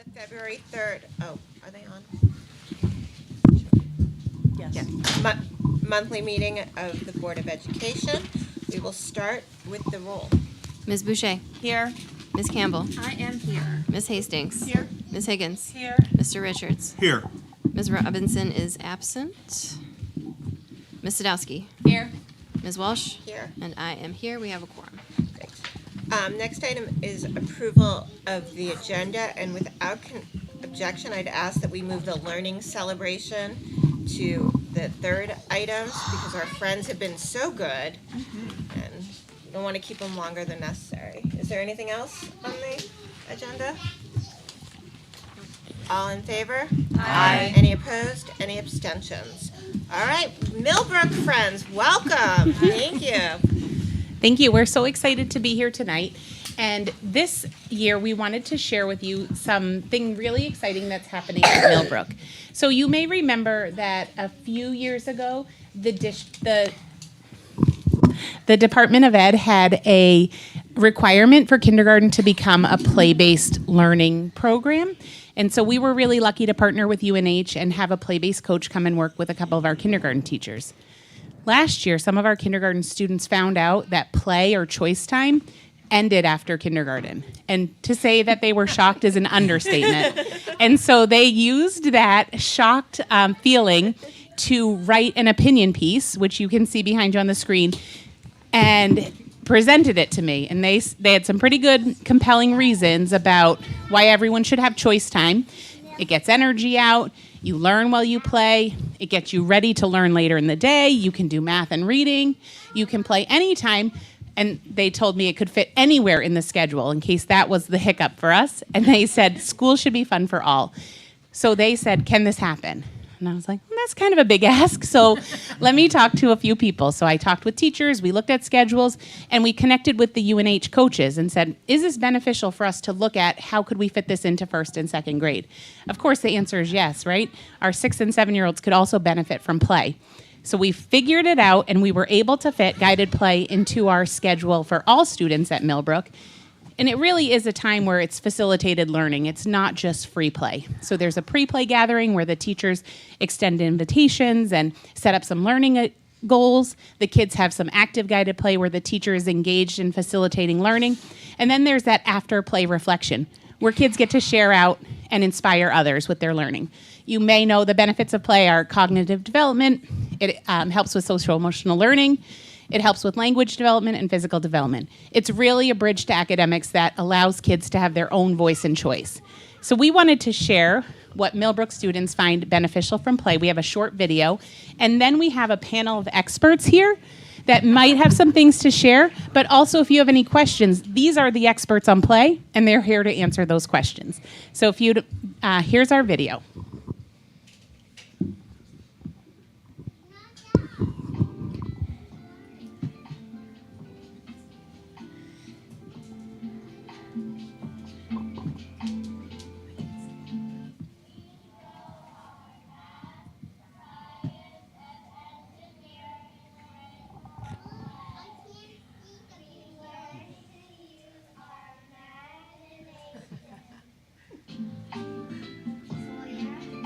the February 3rd. Oh, are they on? Yes. Yeah. Monthly meeting of the Board of Education. We will start with the roll. Ms. Boucher. Here. Ms. Campbell. I am here. Ms. Hastings. Here. Ms. Higgins. Here. Mr. Richards. Here. Ms. Robinson is absent. Ms. Sadowski. Here. Ms. Walsh. Here. And I am here. We have a quorum. Great. Next item is approval of the agenda, and without objection, I'd ask that we move the learning celebration to the third item because our friends have been so good, and we don't want to keep them longer than necessary. Is there anything else on the agenda? All in favor? Aye. Any opposed? Any abstentions? All right, Millbrook friends, welcome. Thank you. Thank you. We're so excited to be here tonight. And this year, we wanted to share with you something really exciting that's happening at Millbrook. So you may remember that a few years ago, the Department of Ed had a requirement for kindergarten to become a play-based learning program. And so we were really lucky to partner with UNH and have a play-based coach come and work with a couple of our kindergarten teachers. Last year, some of our kindergarten students found out that play or choice time ended after kindergarten. And to say that they were shocked is an understatement. And so they used that shocked feeling to write an opinion piece, which you can see behind you on the screen, and presented it to me. And they had some pretty good, compelling reasons about why everyone should have choice time. It gets energy out. You learn while you play. It gets you ready to learn later in the day. You can do math and reading. You can play anytime. And they told me it could fit anywhere in the schedule in case that was the hiccup for us. And they said, school should be fun for all. So they said, can this happen? And I was like, that's kind of a big ask. So let me talk to a few people. So I talked with teachers, we looked at schedules, and we connected with the UNH coaches and said, is this beneficial for us to look at how could we fit this into first and second grade? Of course, the answer is yes, right? Our 6 and 7-year-olds could also benefit from play. So we figured it out, and we were able to fit guided play into our schedule for all students at Millbrook. And it really is a time where it's facilitated learning. It's not just free play. So there's a pre-play gathering where the teachers extend invitations and set up some learning goals. The kids have some active guided play where the teacher is engaged in facilitating learning. And then there's that after play reflection where kids get to share out and inspire others with their learning. You may know the benefits of play are cognitive development. It helps with social emotional learning. It helps with language development and physical development. It's really a bridge to academics that allows kids to have their own voice and choice. So we wanted to share what Millbrook students find beneficial from play. We have a short video, and then we have a panel of experts here that might have some things to share, but also if you have any questions, these are the experts on play, and they're here to answer those questions. So if you'd, here's our video.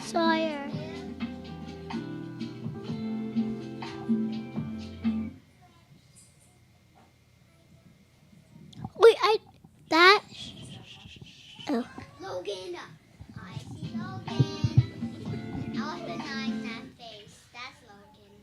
Sawyer. Wait, that. Oh. Logan. I see Logan. I was behind that face. That's Logan.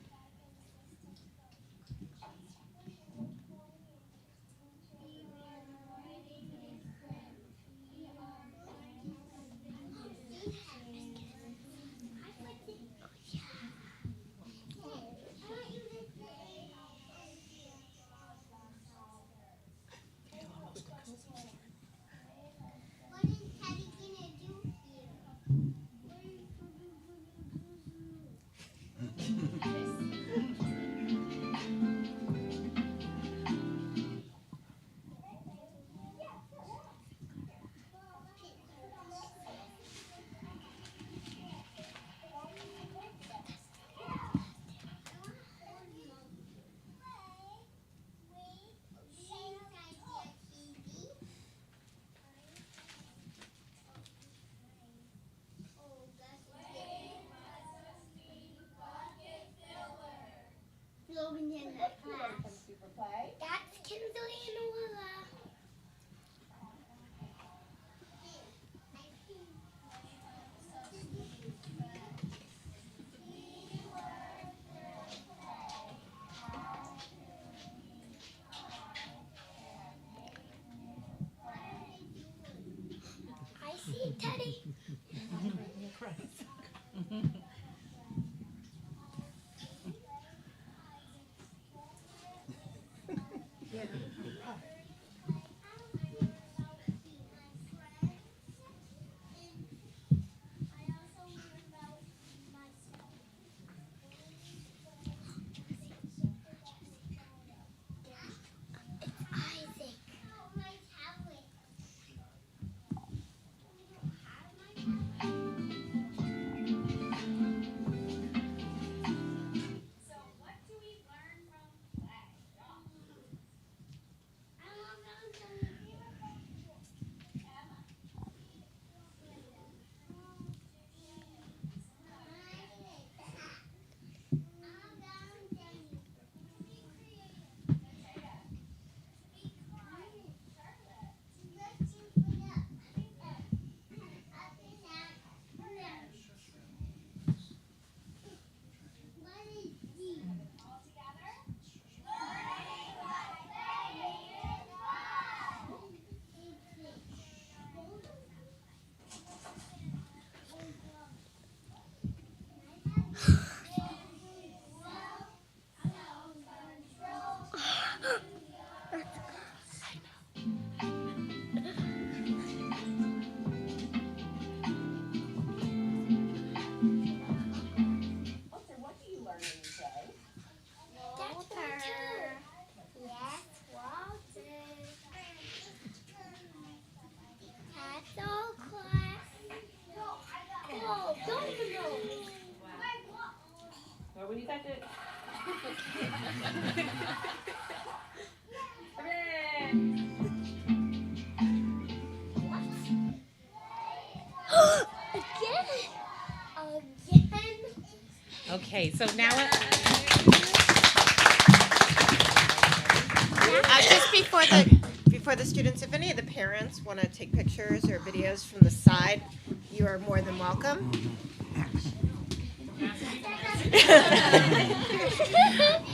Okay, so now Just before the students, if any of the parents want to take pictures or videos from the side, you are more than welcome.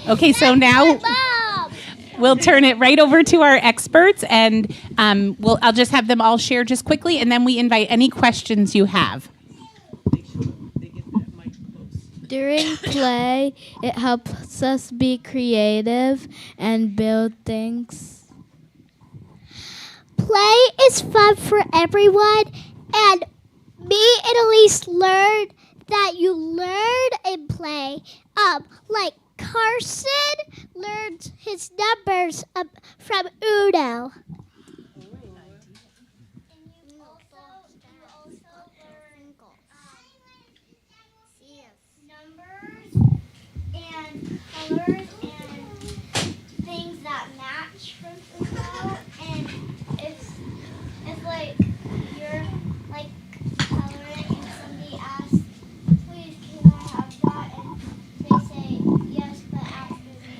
okay, so now Bob. we'll turn it right over to our experts, and I'll just have them all share just quickly, and then we invite any questions you have. During play, it helps us be creative and build things. Play is fun for everyone, and me and Elise learned that you learn in play. Like Carson learned his numbers from Uno. Numbers and colors and things that match from Uno, and it's like you're like coloring and somebody asks, please can I have that, and they say yes but after me.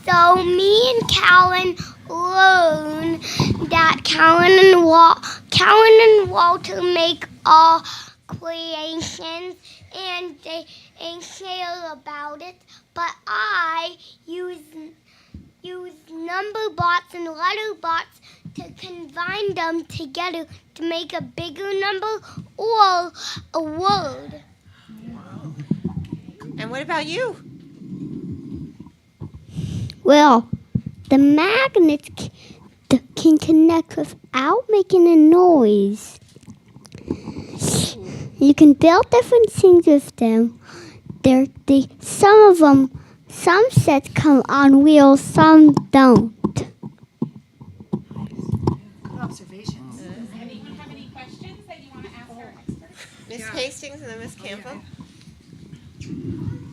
So me and Callan learned that Callan and Walter make all creations and they share about it, but I use number bots and letter bots to combine them together to make a bigger number or a word. And what about you? Well, the magnets can connect without making a noise. You can build different things with them. Some sets come on wheels, some don't. Good observations. Anyone have any questions that you want to ask our experts? Miss Hastings and then Miss Campbell?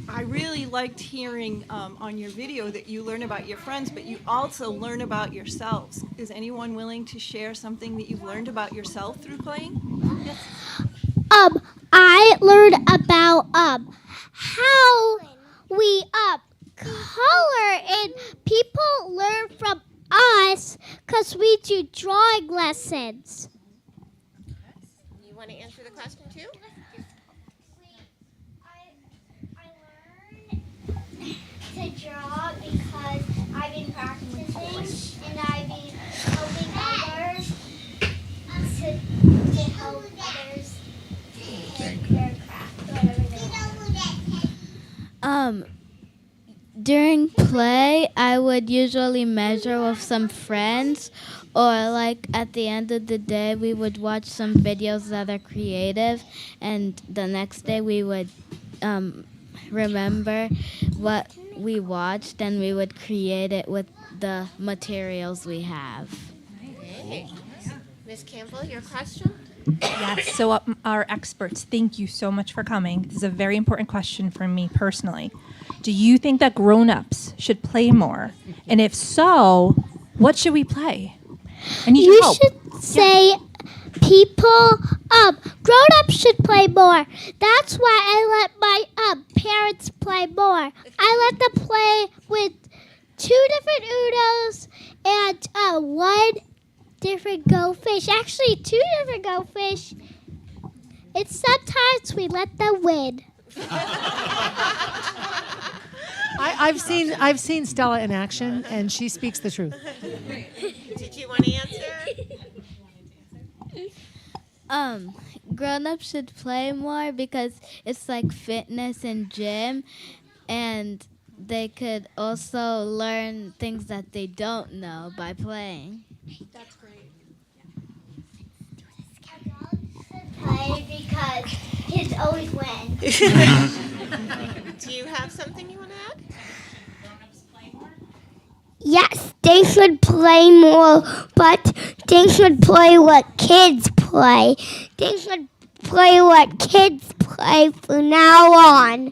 I really liked hearing on your video that you learn about your friends, but you also learn about yourselves. Is anyone willing to share something that you've learned about yourself through playing? Yes. I learned about how we color, and people learn from us because we do drawing lessons. You want to answer the question too? I learned to draw because I've been practicing and I've been helping others to to help others in their craft, whatever they want. During play, I would usually measure with some friends, or like at the end of the day, we would watch some videos that are creative, and the next day we would remember what we watched, and we would create it with the materials we have. Okay. Ms. Campbell, your question? Yes, so our experts, thank you so much for coming. This is a very important question for me personally. Do you think that grown-ups should play more? And if so, what should we play? I need your You help. should say grown-ups should play more. That's why I let my parents play more. I let them play with 2 different Unos and 1 different Go Fish. Actually, 2 different Go Fish. And sometimes we let them win. I've seen Stella in action, and she speaks the truth. Did you want to answer? Grown-ups should play more because it's like fitness and gym, and they could also learn things that they don't know by playing. That's great. Play because kids always win. Do you have something you want to add? Yes, they should play more, but they should play what kids play. They should play what kids play from now on.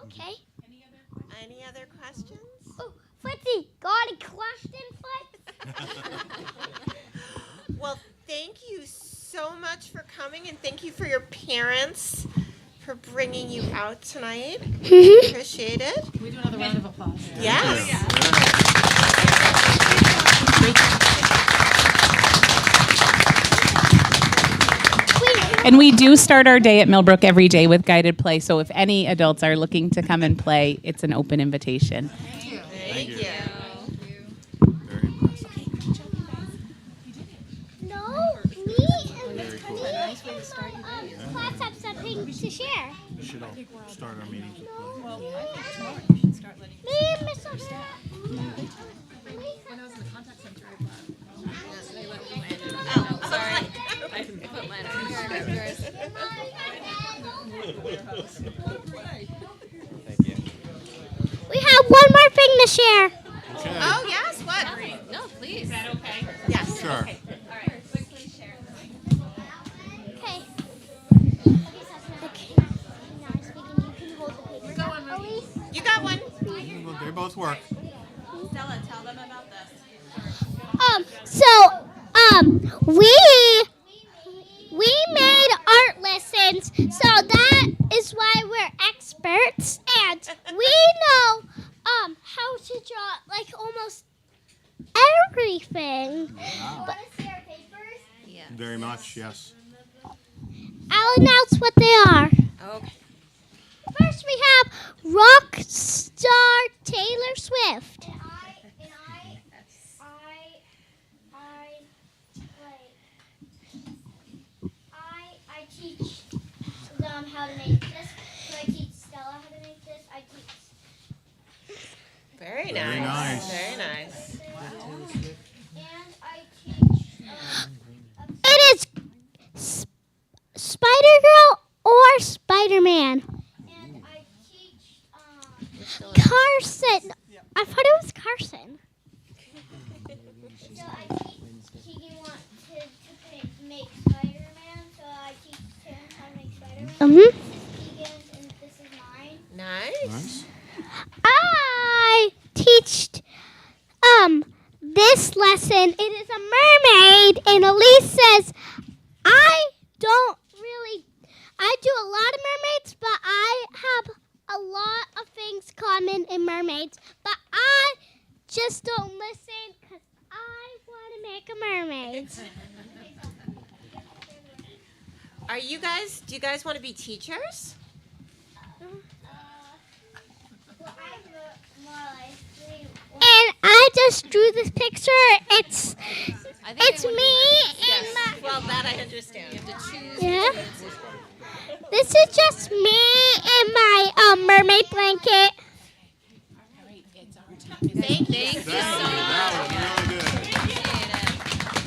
Okay. Any other questions? Oh, Fritzy, got a question, Fritz? Well, thank you so much for coming, and thank you for your parents for bringing you out tonight. Appreciate it. Can we do another round of applause? Yes. And we do start our day at Millbrook every day with guided play. So if any adults are looking to come and play, it's an open invitation. Thank you. Very impressive. No, me and class have something to share. We should all start our meetings with play. Me and Miss O'Hara. Oh, sorry. We have one more thing to share. Okay. Oh, yes. What? No, please. Okay. Yes. Sure. Okay. You got one. They both work. We made art lessons, so that is why we're experts, and we know how to draw like almost everything. But Yeah. Very much, yes. I'll announce what they are. Okay. First, we have rock star Taylor Swift. I teach them how to make this. So I teach Stella how to make this. I teach Very Very nice. nice. Very nice. and I teach. It is Spider Girl or Spider Man. And I teach Carson. I thought it was Carson. So I teach Keegan to make Spider-Man. So I teach him how to make Spider-Man. This is Keegan's and this is mine. Nice. Nice. I teached this lesson. It is a mermaid, and Elise says I do a lot of mermaids, but I have a lot of things common in mermaids, but I just don't listen because I want to make a mermaid. Do you guys want to be teachers? Well, just drew this picture. It's I think it's me and my Well, that I understand. yeah. This is just me and my mermaid blanket. Thank you. Thank you so That much. was really good.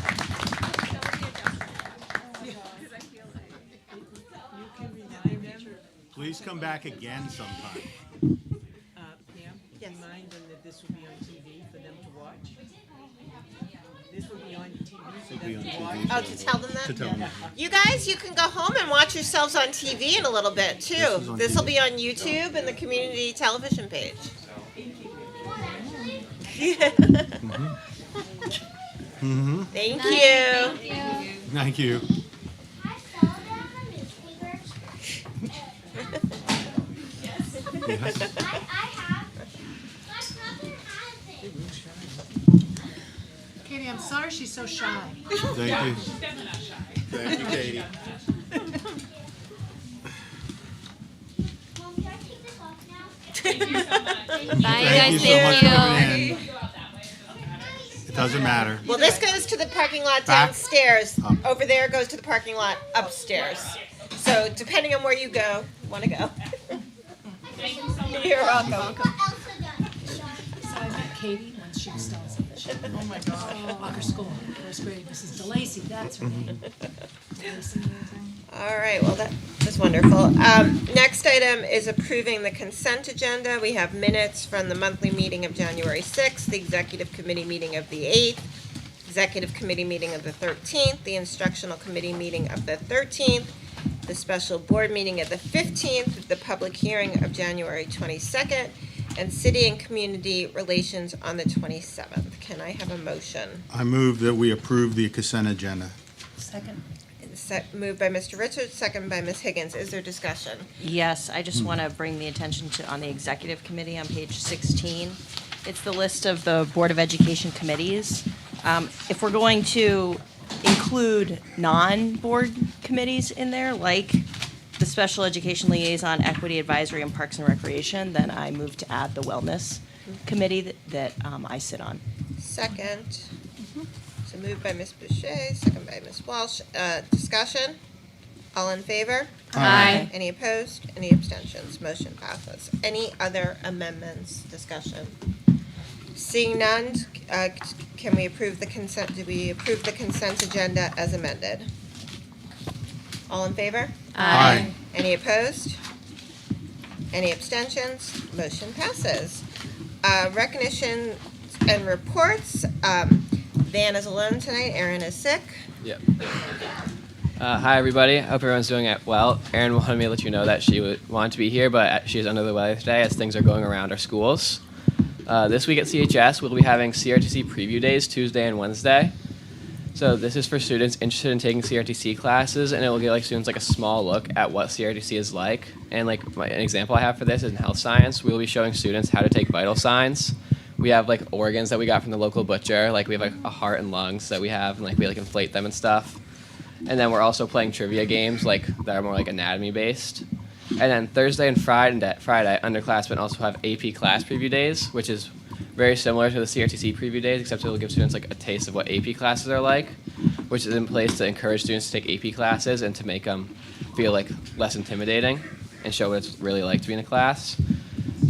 Please come back again sometime. Pam, Yes. remind them that this will be on TV for them to watch. This will be on TV for Be them on to watch. TV. Oh, to tell them To that? tell them. You guys, you can go home and watch yourselves on TV in a little bit, too. is on This will TV. be on YouTube and the community television page. Thank you. Thank you. I saw them on the newspaper. Yes. I have. My brother has it. Katie, I'm sorry she's so shy. Thank you. Thank you, Katie. Mom, can I take this off now? Bye, Thank you guys. so much for Thank coming you. in. It doesn't matter. Well, this goes to the parking lot Back. downstairs. Up. Over there goes to the parking lot upstairs. So depending on where you go, want to go. You're welcome. Elsa done. So I met Katie when she was still in Suffolk. Oh my God. Walker School, first grade. Mrs. DeLacy, that's her name. DeLacy. All right, well, that was wonderful. Next item is approving the consent agenda. We have minutes from the monthly meeting of January 6th, the executive committee meeting of the 8th, executive committee meeting of the 13th, the instructional committee meeting of the 13th, the special board meeting of the 15th, the public hearing of January 22nd, and city and community relations on the 27th. Can I have a motion? I move that we approve the consent agenda. Second. Moved by Mr. Richards, second by Ms. Higgins. Is there discussion? Yes, I just want to bring the attention to, on the executive committee on page 16, it's the list of the Board of Education committees. If we're going to include non-board committees in there, like the Special Education Liaison, Equity Advisory, and Parks and Recreation, then I move to add the Wellness Committee that I sit on. Second. So moved by Ms. Boucher, second by Ms. Walsh. Discussion? All in favor? Aye. Any opposed? Any abstentions? Motion passes. Any other amendments? Discussion? Seeing none, can we approve the consent, do we approve the consent agenda as amended? All in favor? Aye. Any opposed? Any abstentions? Motion passes. Recognition and reports. Van is alone tonight. Aryn is sick. Yep. Hi, everybody. I hope everyone's doing it well. Aryn wanted me to let you know that she wanted to be here, but she's under the weather today as things are going around our schools. This week at CHS, we'll be having CRTC preview days Tuesday and Wednesday. So this is for students interested in taking CRTC classes, and it will give students a small look at what CRTC is like. And an example I have for this is in health science. We'll be showing students how to take vital signs. We have organs that we got from the local butcher. We have a heart and lungs that we have, and we inflate them and stuff. And then we're also playing trivia games that are more anatomy based. And then Thursday and Friday, underclassmen also have AP class preview days, which is very similar to the CRTC preview days, except it will give students a taste of what AP classes are like, which is in place to encourage students to take AP classes and to make them feel less intimidating and show what it's really like to be in a class.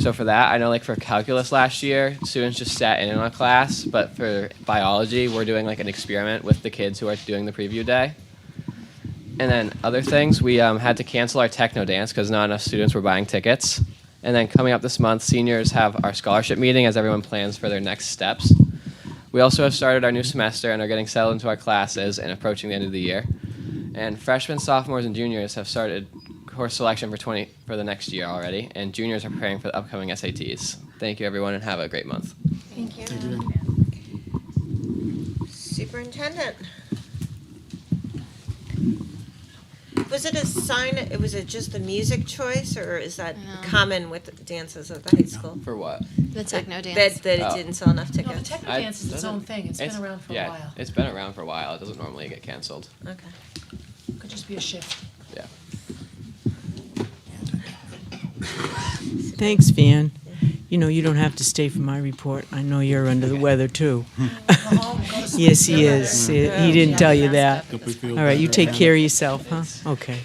So for that, I know for calculus last year, students just sat in on a class, but for biology, we're doing an experiment with the kids who are doing the preview day. And then other things, we had to cancel our techno dance because not enough students were buying tickets. And then coming up this month, seniors have our scholarship meeting as everyone plans for their next steps. We also have started our new semester and are getting settled into our classes and approaching the end of the year. And freshmen, sophomores, and juniors have started course selection for the next year already, and juniors are preparing for the upcoming SATs. Thank you, everyone, and have a great month. Thank you. Superintendent. Was it was it just the music choice, or is that common with the dances of the high school? For what? The techno dance. That it didn't sell enough No, the tickets? techno dance is its own thing. It's been around for a while. It's been around for a while. It doesn't normally get canceled. Okay. Could just be a shift. Yeah. Thanks, Van. You know, you don't have to stay for my report. I know you're under the weather, too. Yes, he is. He didn't tell you that. All right, you take care of yourself, huh? Okay.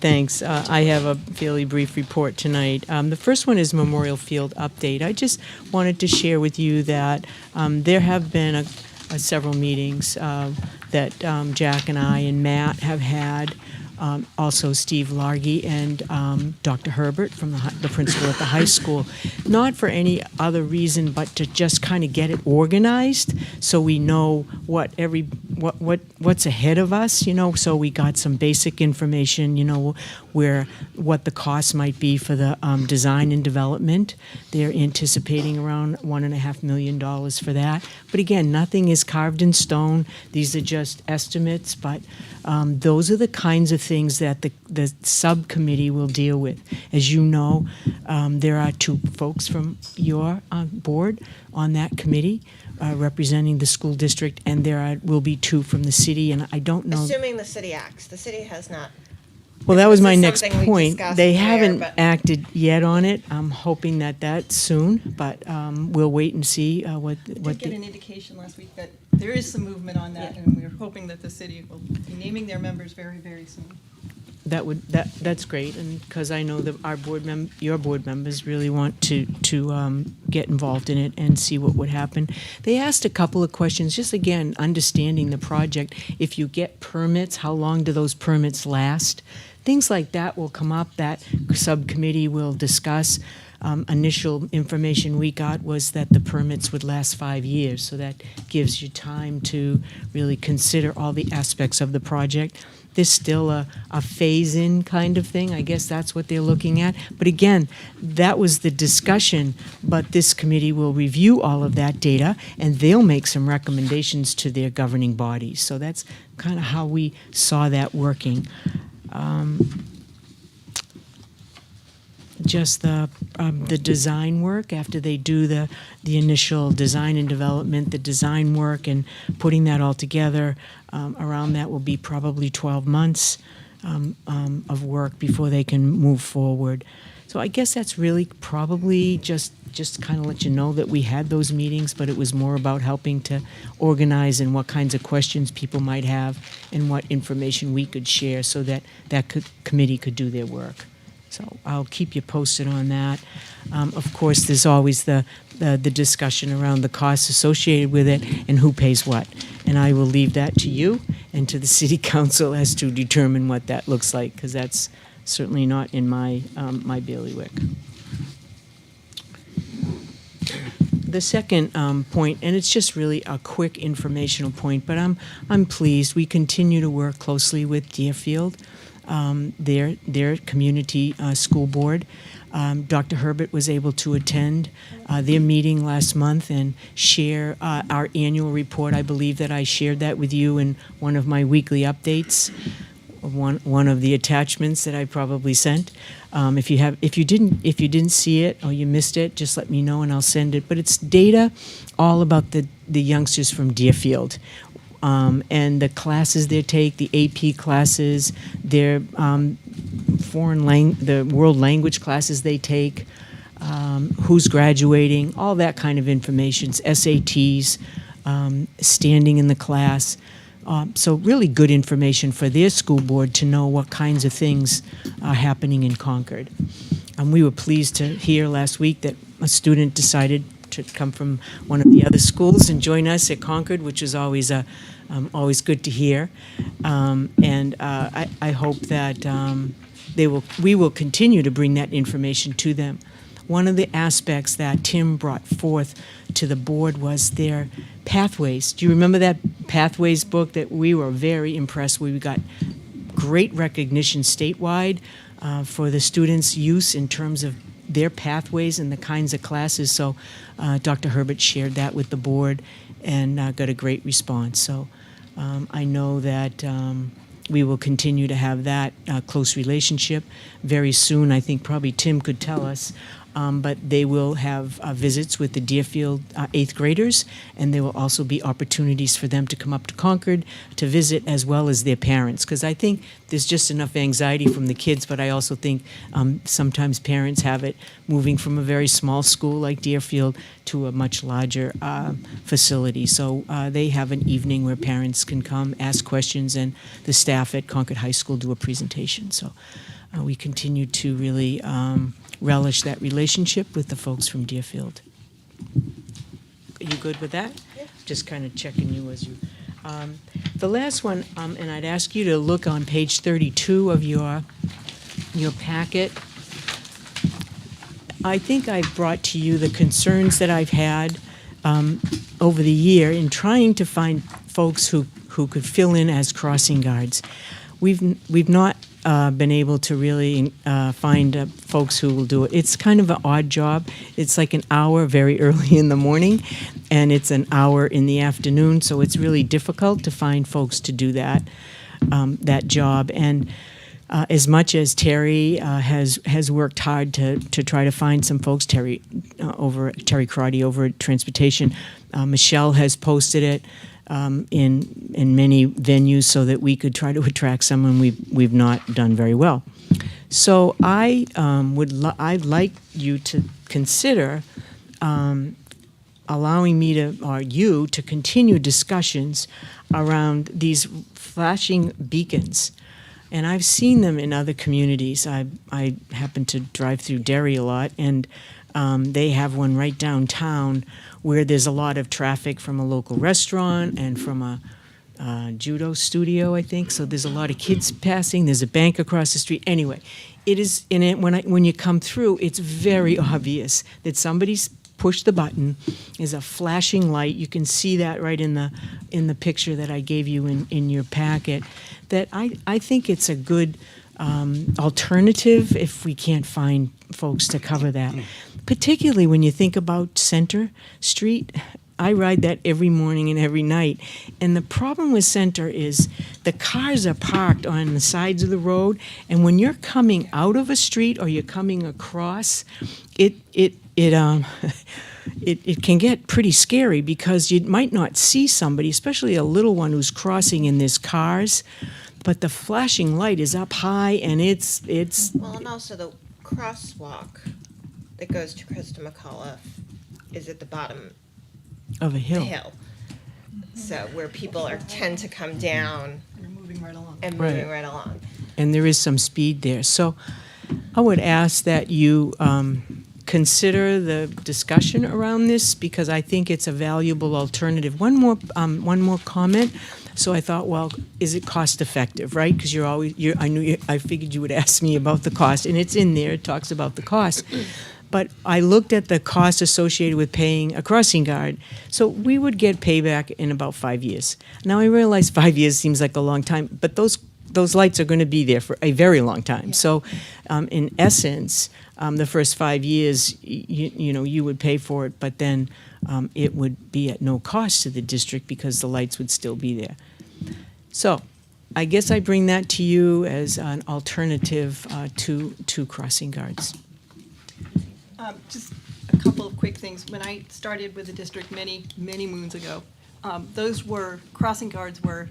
Thanks. I have a fairly brief report tonight. The first one is Memorial Field update. I just wanted to share with you that there have been several meetings that Jack and I and Matt have had. Also Steve Largy and Dr. Herbert from the principal at the high school, not for any other reason but to just kind of get it organized so we know what's ahead of us, you know, so we got some basic information, you know, what the cost might be for the design and development. They're anticipating around $1.5 million for that. But again, nothing is carved in stone. These are just estimates, but those are the kinds of things that the subcommittee will deal with. As you know, there are two folks from your board on that committee representing the school district, and will be two from the city, and I don't know. Assuming the city acts. The city has not. Well, that was This my is next something we point. discussed They there, haven't but- acted yet on it. I'm hoping that's soon, but we'll wait and see what Did get an indication last week that there is some movement on that, and we're hoping that the city will be naming their members very, very soon. that's great, and because I know that your board members really want to get involved in it and see what would happen. They asked a couple of questions, just again understanding the project. If you get permits, how long do those permits last? Things like that will come up. That subcommittee will discuss. Initial information we got was that the permits would last 5 years, so that gives you time to really consider all the aspects of the project. There's still a phase-in kind of thing. I guess that's what they're looking at. But again, that was the discussion, but this committee will review all of that data, and they'll make some recommendations to their governing bodies. So that's kind of how we saw that working. Just the design work after they do the initial design and development, the design work and putting that all together. Around that will be probably 12 months of work before they can move forward. So I guess that's really probably just kind of let you know that we had those meetings, but it was more about helping to organize and what kinds of questions people might have and what information we could share so that committee could do their work. So I'll keep you posted on that. Of course, there's always the discussion around the costs associated with it and who pays what. And I will leave that to you and to the city council as to determine what that looks like, because that's certainly not in my bailiwick. The second point, and it's just really a quick informational point, but I'm pleased. We continue to work closely with Deerfield. Their community school board. Dr. Herbert was able to attend their meeting last month and share our annual report. I believe that I shared that with you in one of my weekly updates, one of the attachments that I probably sent. If you didn't see it or you missed it, just let me know and I'll send it. But it's data all about the youngsters from Deerfield. And the classes they take, the AP classes, their the world language classes they take, who's graduating, all that kind of information, SATs, standing in the class. So really good information for their school board to know what kinds of things are happening in Concord. We were pleased to hear last week that a student decided to come from one of the other schools and join us at Concord, which is always always good to hear. And I hope that we will continue to bring that information to them. One of the aspects that Tim brought forth to the board was their pathways. Do you remember that Pathways book that we were very impressed with? We got great recognition statewide for the students' use in terms of their pathways and the kinds of classes. So Dr. Herbert shared that with the board and got a great response. So I know that we will continue to have that close relationship. Very soon, I think probably Tim could tell us, but they will have visits with the Deerfield 8th graders, and there will also be opportunities for them to come up to Concord to visit, as well as their parents, because I think there's just enough anxiety from the kids, but I also think sometimes parents have it moving from a very small school like Deerfield to a much larger facility. So they have an evening where parents can come, ask questions, and the staff at Concord High School do a presentation. So we continue to really relish that relationship with the folks from Deerfield. Are you good with that? Yeah. Just kind of checking you as you. The last one, and I'd ask you to look on page 32 of your packet. I think I brought to you the concerns that I've had over the year in trying to find folks who could fill in as crossing guards. We've not been able to really find folks who will do it. It's kind of an odd job. It's like an hour very early in the morning, and it's an hour in the afternoon, so it's really difficult to find folks to do that job. And as much as Terry has worked hard to try to find some folks, Terry Crotty over at Transportation, Michelle has posted it in many venues so that we could try to attract someone we've not done very well. So I'd like you to consider allowing me to continue discussions around these flashing beacons. And I've seen them in other communities. I happen to drive through Derry a lot, and they have one right downtown where there's a lot of traffic from a local restaurant and from a judo studio, I think. So there's a lot of kids passing. There's a bank across the street. Anyway, it is in it when you come through, it's very obvious that somebody's pushed the button. There's a flashing light. You can see that right in the picture that I gave you in your packet. That I think it's a good alternative if we can't find folks to cover that. Particularly when you think about Center Street. I ride that every morning and every night. And the problem with Center is the cars are parked on the sides of the road, and when you're coming out of a street or you're coming across, it can get pretty scary because you might not see somebody, especially a little one who's crossing and there's cars, but the flashing light is up high and it's Well, and also the crosswalk that goes to Krista McAuliffe is at the bottom of a of hill. the hill. So where people tend to come down You're moving right along. and moving Right. right along. And there is some speed there. So I would ask that you consider the discussion around this because I think it's a valuable alternative. One more comment. So I thought, well, is it cost effective, right? Because I figured you would ask me about the cost, and it's in there. It talks about the cost. But I looked at the cost associated with paying a crossing guard. So we would get payback in about 5 years. Now I realize 5 years seems like a long time, but those lights are going to be there for a very long time. Yeah. So in essence, the first 5 years, you would pay for it, but then it would be at no cost to the district because the lights would still be there. So I guess I bring that to you as an alternative to crossing guards. Just a couple of quick things. When I started with the district many, many moons ago, crossing guards were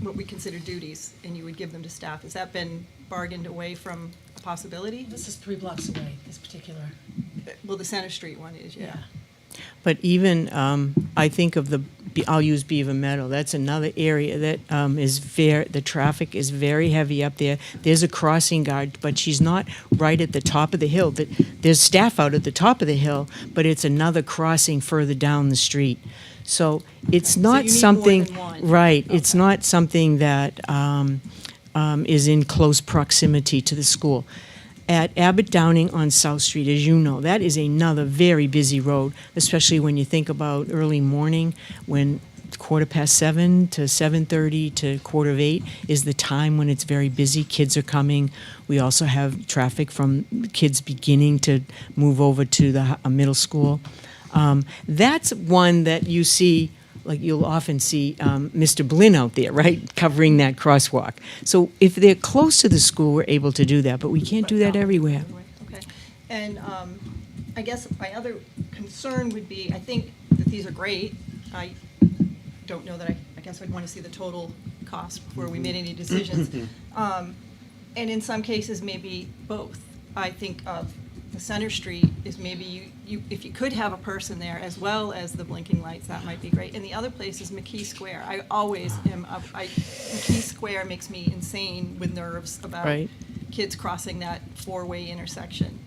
what we consider duties, and you would give them to staff. Has that been bargained away from a possibility? This is 3 blocks away, this particular. Well, the Center Street one is, yeah. But even, I think of I'll use Beaver Meadow. That's another area that the traffic is very heavy up there. There's a crossing guard, but she's not right at the top of the hill. There's staff out at the top of the hill, but it's another crossing further down the street. So it's not something, right, okay. It's not something that is in close proximity to the school. At Abbott Downing on South Street, as you know, that is another very busy road, especially when you think about early morning when 7:15 to 7:30 to 7:45 is the time when it's very busy. Kids are coming. We also have traffic from kids beginning to move over to the middle school. That's one that you see, like you'll often see Mr. Blinn out there, right, covering that crosswalk. So if they're close to the school, we're able to do that, but we can't do that everywhere. Okay. And I guess my other concern would be, I think that these are great. I don't know that I guess I'd want to see the total cost before we made any decisions. And in some cases, maybe both. I think of the Center Street is maybe you if you could have a person there as well as the blinking lights, that might be great. And the other place is McKee Square. I always am, McKee Square makes me insane with nerves about Right. kids crossing that four-way intersection.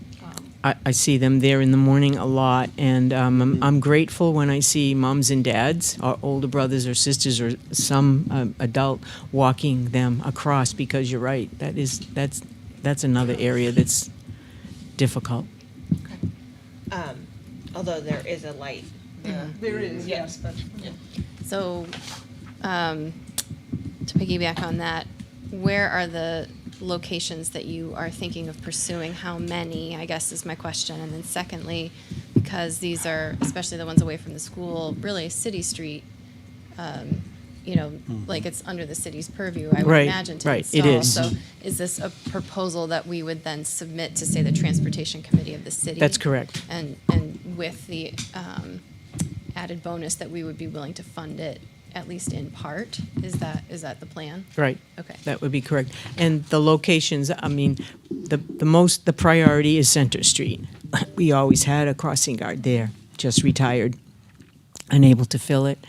I see them there in the morning a lot, and I'm grateful when I see moms and dads, or older brothers or sisters, or some adult walking them across. Because you're right, that's another area that's difficult. Although there is a light there. There is, yes, but. So, to piggyback on that, where are the locations that you are thinking of pursuing? How many, I guess, is my question. And then secondly, because these are, especially the ones away from the school, really City Street, like it's under the city's purview, I would Right, imagine, to right, install. it is. So is this a proposal that we would then submit to, say, the Transportation Committee of the city? That's correct. And with the added bonus that we would be willing to fund it, at least in part? Is that the plan? Right. Okay. That would be correct. And the locations, I mean, the priority is Center Street. We always had a crossing guard there, just retired, unable to fill it.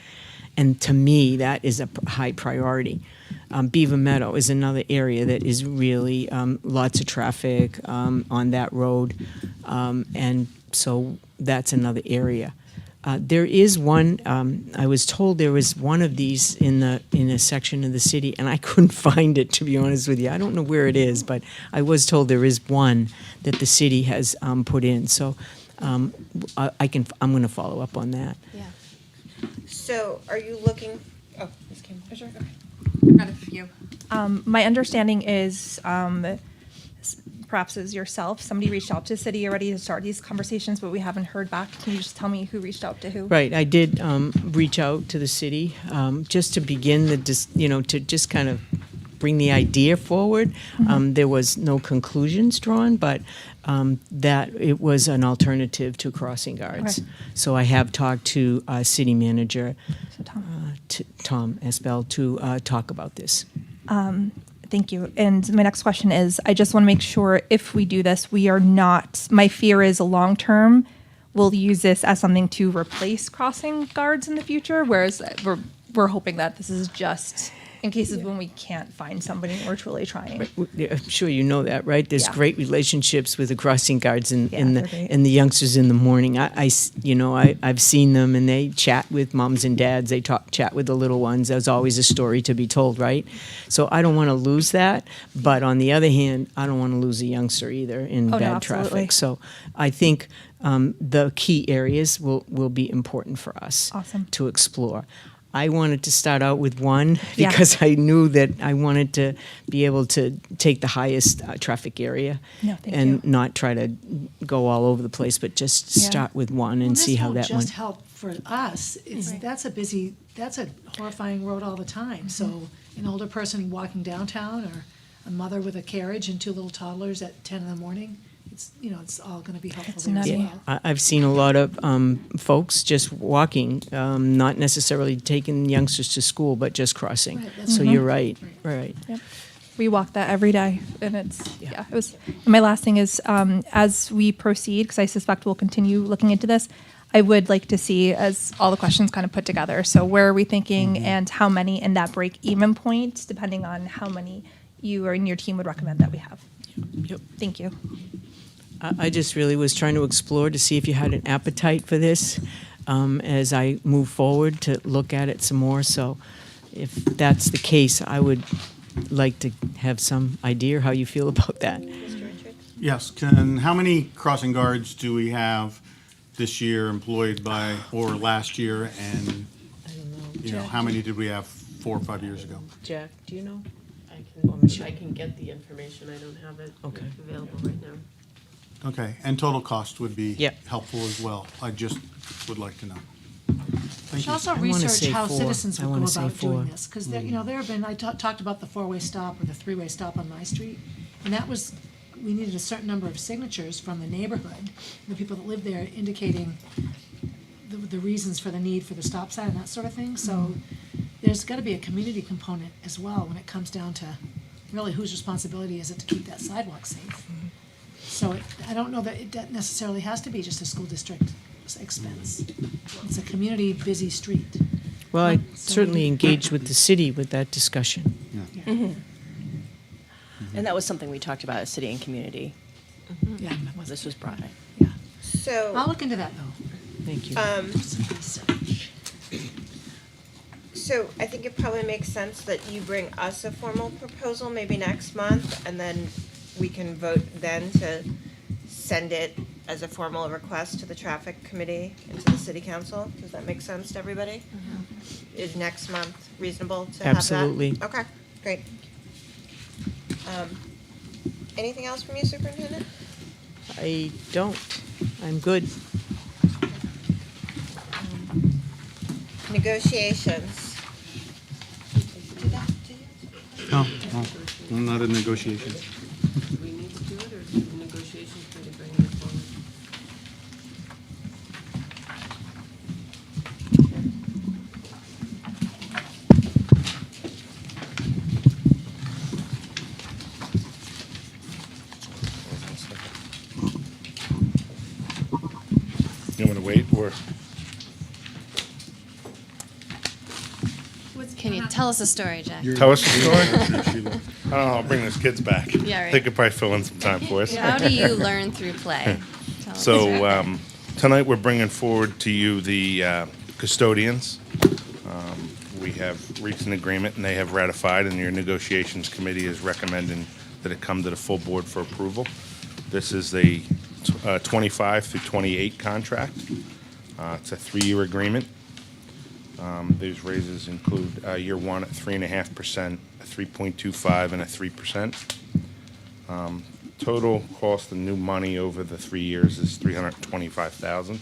And to me, that is a high priority. Beaver Meadow is another area that is really lots of traffic on that road. And so that's another area. There is one, I was told there was one of these in a section of the city, and I couldn't find it, to be honest with you. I don't know where it is, but I was told there is one that the city has put in. So I'm going to follow up on that. Yeah. So are you looking, oh, Ms. Kim, sure, go ahead. Got a few. My understanding is, perhaps as yourself, somebody reached out to the city already to start these conversations, but we haven't heard back. Can you just tell me who reached out to who? Right, I did reach out to the city just to begin to just kind of bring the idea forward. There was no conclusions drawn, but that it was an alternative to crossing guards. Okay. So I have talked to city manager So, Tom. Tom Espel to talk about this. Thank you. And my next question is, I just want to make sure if we do this, we are not, my fear is long term, we'll use this as something to replace crossing guards in the future, whereas we're hoping that this is just in cases when we can't find somebody and we're truly trying. I'm sure you know that, right? There's Yeah. great relationships with the crossing guards and they're great. and the youngsters in the morning. I've seen them, and they chat with moms and dads. They chat with the little ones. There's always a story to be told, right? So I don't want to lose that, but on the other hand, I don't want to lose a youngster either in Oh, no, bad absolutely. traffic. So I think the key areas will be important for us Awesome. to explore. I wanted to start out with one Yeah. because I knew that I wanted to be able to take the highest traffic area No, thank and you. not try to go all over the place, but just Yeah. start with one and see how that This won't just one. help for us, that's a horrifying road all the time. So an older person walking downtown, or a mother with a carriage and two little toddlers at 10 in the morning, it's all gonna be helpful It's there as nutty. well. I've seen a lot of folks just walking, not necessarily taking youngsters to school, but just crossing. Right, that's So right. you're right, right. Yep. We walk that every day, and it's Yeah. it was. And my last thing is, as we proceed, because I suspect we'll continue looking into this, I would like to see as all the questions kind of put together. So where are we thinking, and how many in that break-even point, depending on how many you or in your team would recommend that we have. Yep. Thank you. I just really was trying to explore to see if you had an appetite for this as I move forward to look at it some more. So if that's the case, I would like to have some idea how you feel about that. Yes, how many crossing guards do we have this year employed by, or last year? And, how many did we have 4 or 5 years ago? Jack, do you know? I can get the information. I don't have it Okay. available right now. Okay, and total cost would be Yep. helpful as well. I just would like to know. We Thank should you. also I wanna research say how 4. citizens I would wanna go say about 4. doing this, because there have been, I talked about the 4-way stop or the 3-way stop on my street, and that was we needed a certain number of signatures from the neighborhood, the people that live there, indicating the reasons for the need for the stop sign and that sort of thing. So there's got to be a community component as well when it comes down to really whose responsibility is it to keep that sidewalk safe. So I don't know that it necessarily has to be just a school district expense. It's a community busy street. Well, I So certainly we- engaged with the city with that discussion. And that was something we talked about as city and community. Yeah, that was- This was brought in. yeah. So, I'll look into that though. Thank you. so I think it probably makes sense that you bring us a formal proposal maybe next month, and then we can vote then to send it as a formal request to the traffic committee and to the city council. Does that make sense to everybody? Is next month reasonable to have that? Absolutely. Okay, great. Anything else from you, Superintendent? I don't. I'm good. Negotiations. No, I'm not in negotiations. Do we need to do it, or is the negotiations pretty bringing it forward? You want to wait, or? Can you tell us a story, Jack? Tell us the story? I don't know, I'll bring those kids back. Yeah, right. They could probably fill in some time for us. How do you learn through play? Tell us. So, tonight we're bringing forward to you the custodians. We have reached an agreement and they have ratified, and your negotiations committee is recommending that it come to the full board for approval. This is the 25 through 28 contract. It's a 3-year agreement. These raises include year one at 3.5%, a 3.25, and a 3%. Total cost of new money over the 3 years is $325,000.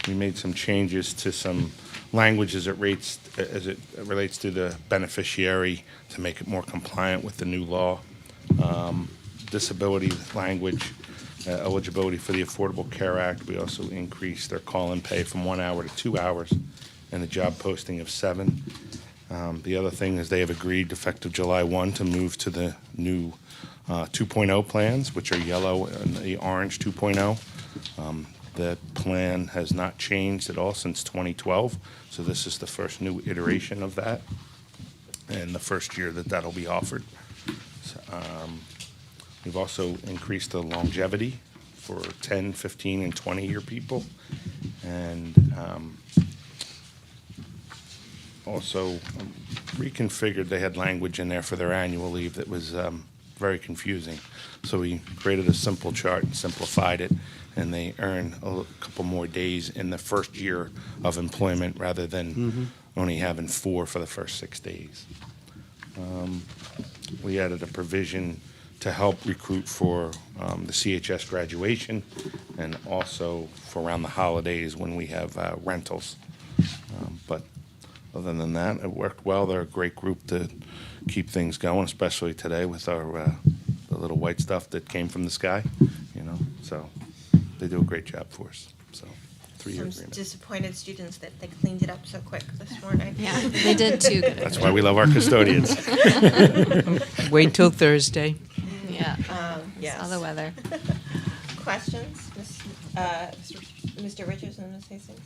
We made some changes to some language as it relates to the beneficiary to make it more compliant with the new law. Disability language. Eligibility for the Affordable Care Act. We also increased their call-in pay from 1 hour to 2 hours and a job posting of 7. The other thing is they have agreed effective July 1 to move to the new 2.0 plans, which are yellow and the orange 2.0. That plan has not changed at all since 2012, so this is the first new iteration of that and the first year that that'll be offered. So, we've also increased the longevity for 10, 15, and 20-year people. And also reconfigured, they had language in there for their annual leave that was very confusing. So we created a simple chart and simplified it, and they earn a couple more days in the first year of employment rather than only having 4 for the first 6 days. We added a provision to help recruit for the CHS graduation and also for around the holidays when we have rentals. But other than that, it worked well. They're a great group to keep things going, especially today with our the little white stuff that came from the sky, you know. So they do a great job for us. So 3-year Some agreement. disappointed students that they cleaned it up so quick this morning. Yeah, they did too good. That's why we love our custodians. Wait till Thursday. Yeah. Yes. Saw the weather. Questions? Mr. Richards and Ms. Hastings?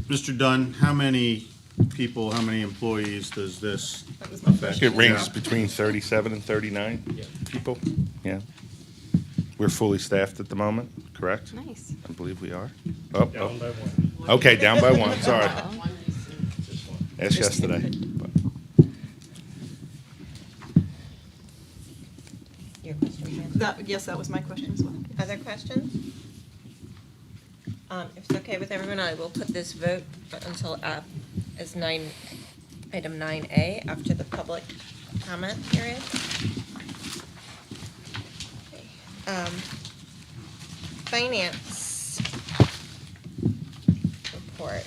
Mr. Dunn, how many people, how many employees does this affect? It ranges between 37 and 39 people. Yeah. We're fully staffed at the moment, correct? Nice. I believe we are. Oh, down by one. Okay, down by one, sorry. Asked yesterday. But Your question, yes. Yes, that was my question as well. Other questions? If it's okay with everyone, I will put this vote until as item 9A after the public comment period. Okay. Finance report.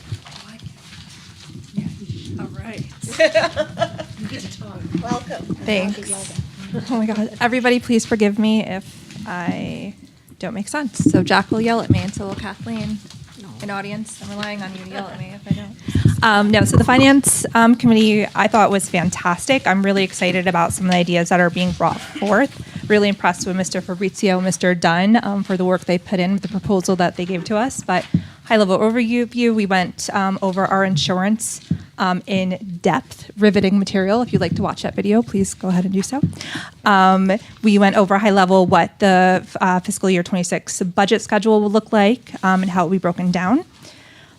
All right. You get to talk. Welcome. Thanks. Oh my God. Everybody, please forgive me if I don't make sense. So Jack will yell at me, and so will Kathleen. An audience, I'm relying on you to yell at me if I don't. No, so the Finance Committee I thought was fantastic. I'm really excited about some of the ideas that are being brought forth. Really impressed with Mr. Fabrizio, Mr. Dunn for the work they put in with the proposal that they gave to us. But high-level overview, we went over our insurance in depth, riveting material. If you'd like to watch that video, please go ahead and do so. We went over high level what the fiscal year 26 budget schedule will look like and how it will be broken down.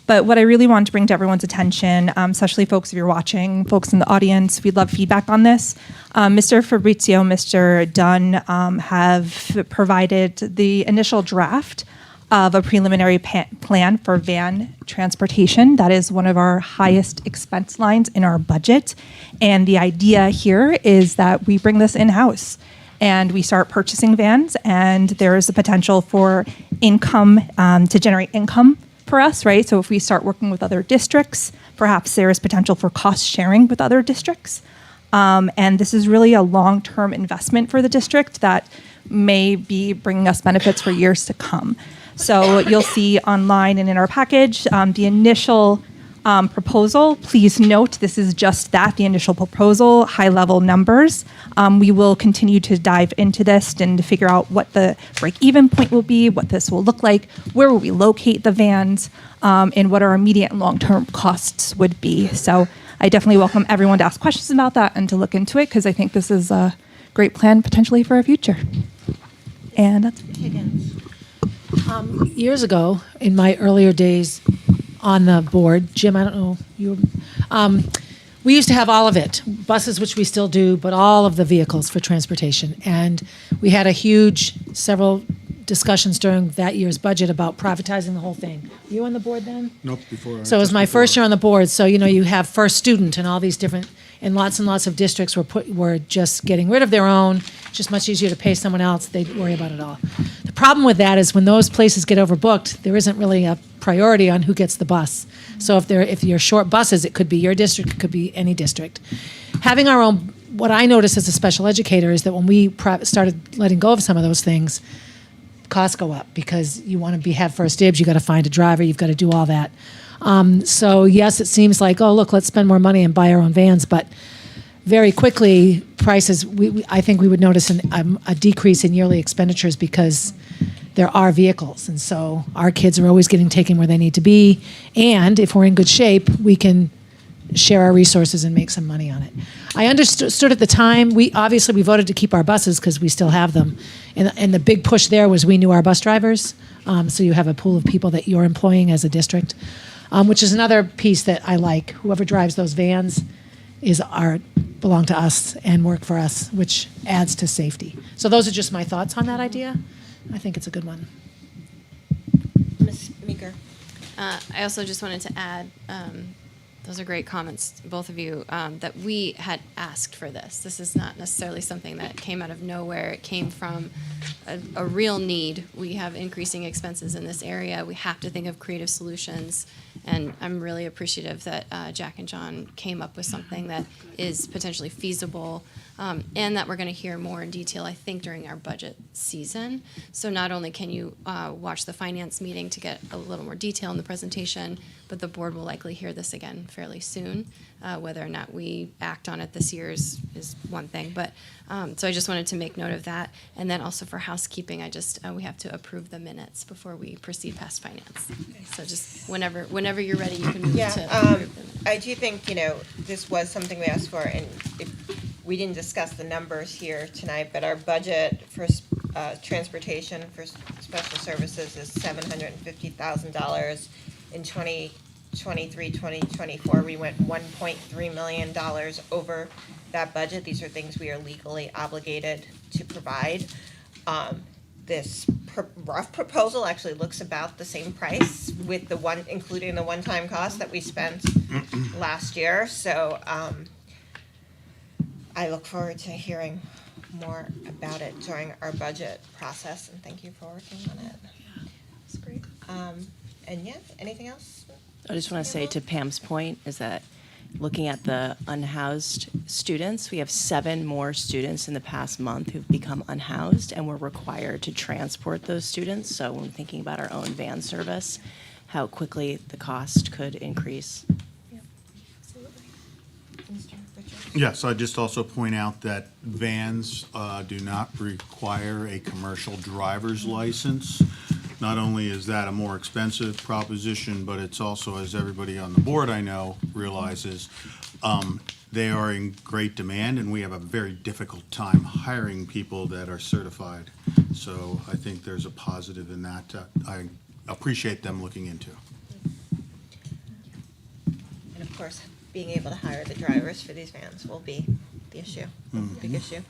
But what I really want to bring to everyone's attention, especially folks if you're watching, folks in the audience, we'd love feedback on this. Mr. Fabrizio, Mr. Dunn have provided the initial draft of a preliminary plan for van transportation. That is one of our highest expense lines in our budget. And the idea here is that we bring this in-house and we start purchasing vans, and there is a potential for income, to generate income for us, right? So if we start working with other districts, perhaps there is potential for cost sharing with other districts. And this is really a long-term investment for the district that may be bringing us benefits for years to come. So you'll see online and in our package, the initial proposal. Please note this is just that, the initial proposal, high-level numbers. We will continue to dive into this and to figure out what the break-even point will be, what this will look like, where will we locate the vans, and what our immediate and long-term costs would be. So I definitely welcome everyone to ask questions about that and to look into it, because I think this is a great plan potentially for our future. And that's Years ago, in my earlier days on the board, Jim, I don't know, we used to have all of it, buses, which we still do, but all of the vehicles for transportation. And we had several discussions during that year's budget about privatizing the whole thing. Were you on the board then? Nope, before. So it was my first year on the board. So, you have First Student and all these different, and lots of districts were just getting rid of their own. It's just much easier to pay someone else. They'd worry about it all. The problem with that is when those places get overbooked, there isn't really a priority on who gets the bus. So if you're short buses, it could be your district, it could be any district. Having our own, what I noticed as a special educator is that when we started letting go of some of those things, costs go up because you want to have first dibs, you got to find a driver, you've got to do all that. So yes, it seems like, oh, look, let's spend more money and buy our own vans, but very quickly, prices, I think we would notice a decrease in yearly expenditures because there are vehicles. And so our kids are always getting taken where they need to be. And if we're in good shape, we can share our resources and make some money on it. I understood at the time, we voted to keep our buses because we still have them. And the big push there was we knew our bus drivers. So you have a pool of people that you're employing as a district, which is another piece that I like. Whoever drives those vans belong to us and work for us, which adds to safety. So those are just my thoughts on that idea. I think it's a good one. Ms. Meeker. I also just wanted to add, those are great comments, both of you, that we had asked for this. This is not necessarily something that came out of nowhere. It came from a real need. We have increasing expenses in this area. We have to think of creative solutions. And I'm really appreciative that Jack and John came up with something that is potentially feasible, and that we're going to hear more in detail, I think, during our budget season. So not only can you watch the finance meeting to get a little more detail in the presentation, but the board will likely hear this again fairly soon. Whether or not we act on it this year is one thing. But so I just wanted to make note of that. And then also for housekeeping, we have to approve the minutes before we proceed past finance. So just whenever you're ready, you can move to approve the minutes. I do think, this was something we asked for, and we didn't discuss the numbers here tonight, but our budget for transportation for special services is $750,000. In 2023, 2024, we went $1.3 million over that budget. These are things we are legally obligated to provide. This rough proposal actually looks about the same price with including the one-time cost that we spent last year. So I look forward to hearing more about it during our budget process, and thank you for working on it. That's great. And yeah, anything else? I just want to say to Pam's point is that looking at the unhoused students, we have 7 more students in the past month who've become unhoused, and we're required to transport those students. So when thinking about our own van service, how quickly the cost could increase. Yes, I'd just also point out that vans do not require a commercial driver's license. Not only is that a more expensive proposition, but it's also, as everybody on the board I know realizes, they are in great demand, and we have a very difficult time hiring people that are certified. So I think there's a positive in that. I appreciate them looking into. And of course, being able to hire the drivers for these vans will be the issue, big issue.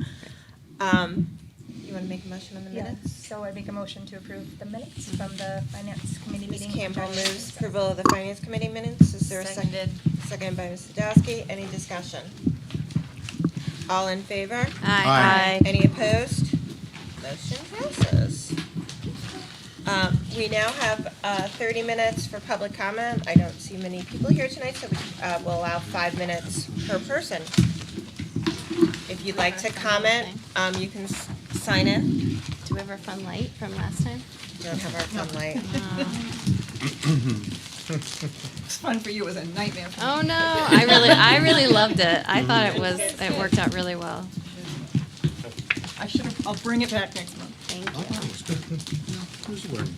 You want to make a motion on the minutes? So I make a motion to approve the minutes from the Finance Committee Ms. meeting. Campbell moves approval of the Finance Committee minutes. Is there a second? Seconded by Ms. Sadowski. Any discussion? All in favor? Aye. Any opposed? Motion passes. We now have 30 minutes for public comment. I don't see many people here tonight, so we will allow 5 minutes per person. If you'd like to comment, you can sign in. Do we have our fun light from last time? Don't have our fun light. It's fun for you, it was a nightmare for me. Oh no, I really loved it. I thought it worked out really well. I'll bring it back next month. Thank you. Who's learning?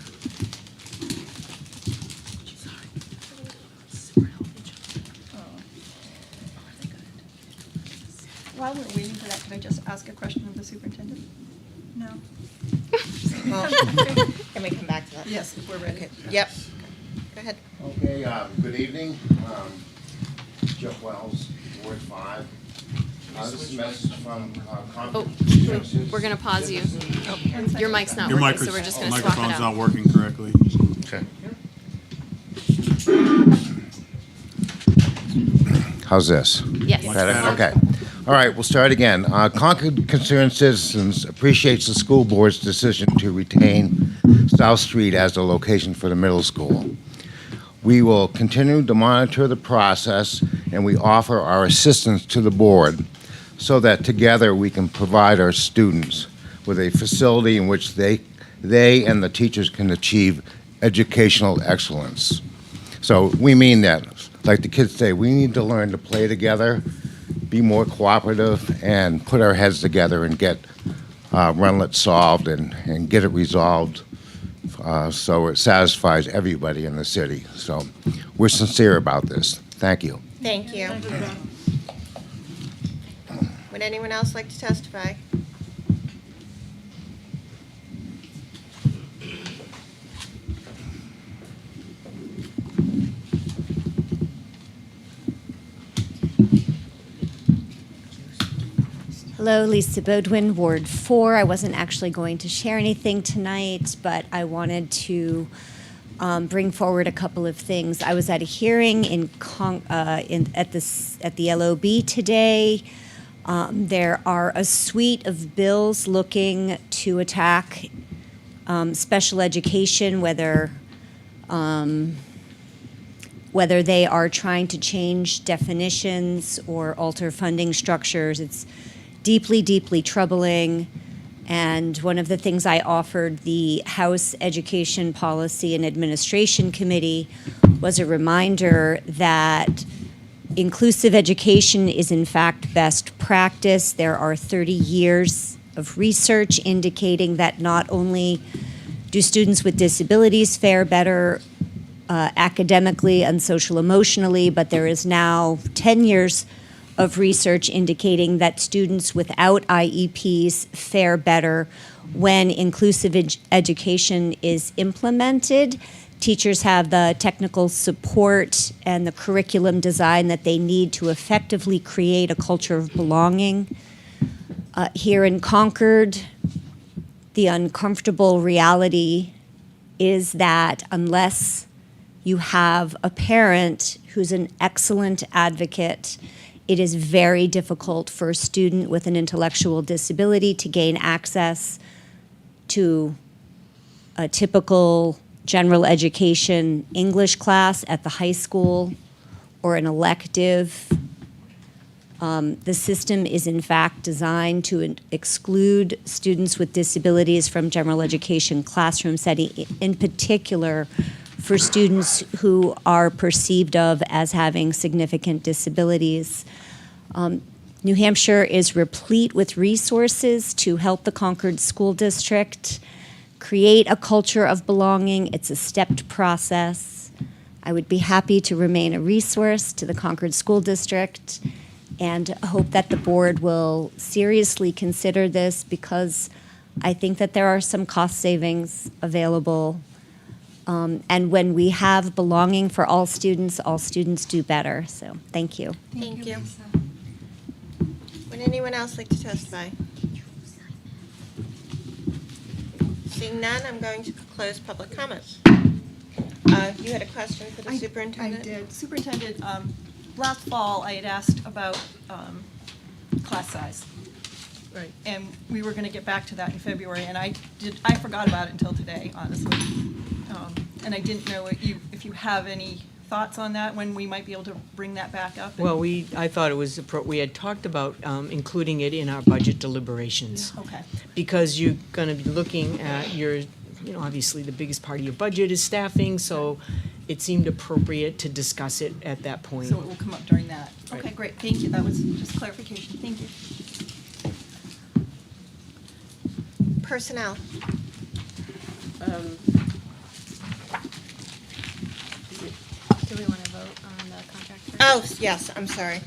While we're waiting for that, could I just ask a question of the superintendent? No. Well, can we come back to that? Yes, if we're ready. Okay. Yep. Go ahead. Okay, good evening. Jeff Wells, Ward 5. This is a message from Concord. We're gonna pause you. Your mic's not Your working, so we're just gonna swap it microphone's not out. working correctly. Okay. How's this? Yes. Better? Okay. All right, we'll start again. Concord Concerned Citizens appreciates the school board's decision to retain South Street as the location for the middle school. We will continue to monitor the process, and we offer our assistance to the board so that together we can provide our students with a facility in which they and the teachers can achieve educational excellence. So we mean that. Like the kids say, we need to learn to play together, be more cooperative, and put our heads together and get runlet solved and get it resolved so it satisfies everybody in the city. So we're sincere about this. Thank you. Thank you. Would anyone else like to testify? Hello, Lisa Bodwin, Ward 4. I wasn't actually going to share anything tonight, but I wanted to bring forward a couple of things. I was at a hearing at the LOB today. There are a suite of bills looking to attack special education, whether they are trying to change definitions or alter funding structures. It's deeply, deeply troubling. And one of the things I offered the House Education Policy and Administration Committee was a reminder that inclusive education is in fact best practice. There are 30 years of research indicating that not only do students with disabilities fare better academically and social emotionally, but there is now 10 years of research indicating that students without IEPs fare better when inclusive education is implemented. Teachers have the technical support and the curriculum design that they need to effectively create a culture of belonging. Here in Concord, the uncomfortable reality is that unless you have a parent who's an excellent advocate, it is very difficult for a student with an intellectual disability to gain access to a typical general education English class at the high school or an elective. The system is in fact designed to exclude students with disabilities from general education classroom setting, in particular for students who are perceived of as having significant disabilities. New Hampshire is replete with resources to help the Concord School District create a culture of belonging. It's a stepped process. I would be happy to remain a resource to the Concord School District and hope that the board will seriously consider this, because I think that there are some cost savings available. And when we have belonging for all students do better. So thank you. Thank you. Would anyone else like to testify? Seeing none, I'm going to close public comments. You had a question for the superintendent? I did. Superintendent, last fall, I had asked about class size. Right. And we were going to get back to that in February, and I forgot about it until today, honestly. And I didn't know if you have any thoughts on that, when we might be able to bring that back up. Well, I thought it was, we had talked about including it in our budget deliberations. Okay. Because you're going to be looking at obviously the biggest part of your budget is staffing, so it seemed appropriate to discuss it at that point. So it will come up during that. Right. Okay, great. Thank you. That was just clarification. Thank you. Personnel. Do we want to vote on the contract first? Oh, yes, I'm sorry.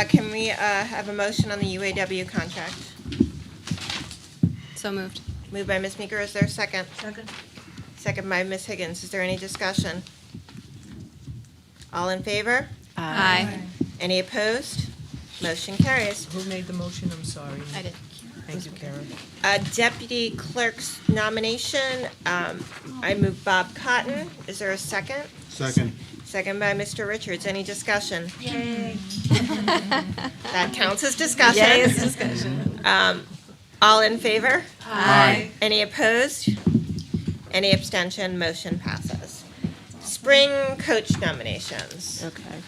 Can we have a motion on the UAW contract? So moved. Moved by Ms. Meeker, is there a second? Second. Second by Ms. Higgins, is there any discussion? All in favor? Aye. Any opposed? Motion carries. Who made the motion? I'm sorry. I did. Thank you, Karen. Deputy Clerk's nomination, I move Bob Cotton. Is there a second? Second. Second by Mr. Richards. Any discussion? Yay. That counts as discussion. Yay is discussion. All in favor? Aye. Any opposed? Any abstention? Motion passes. Spring coach nominations. Okay.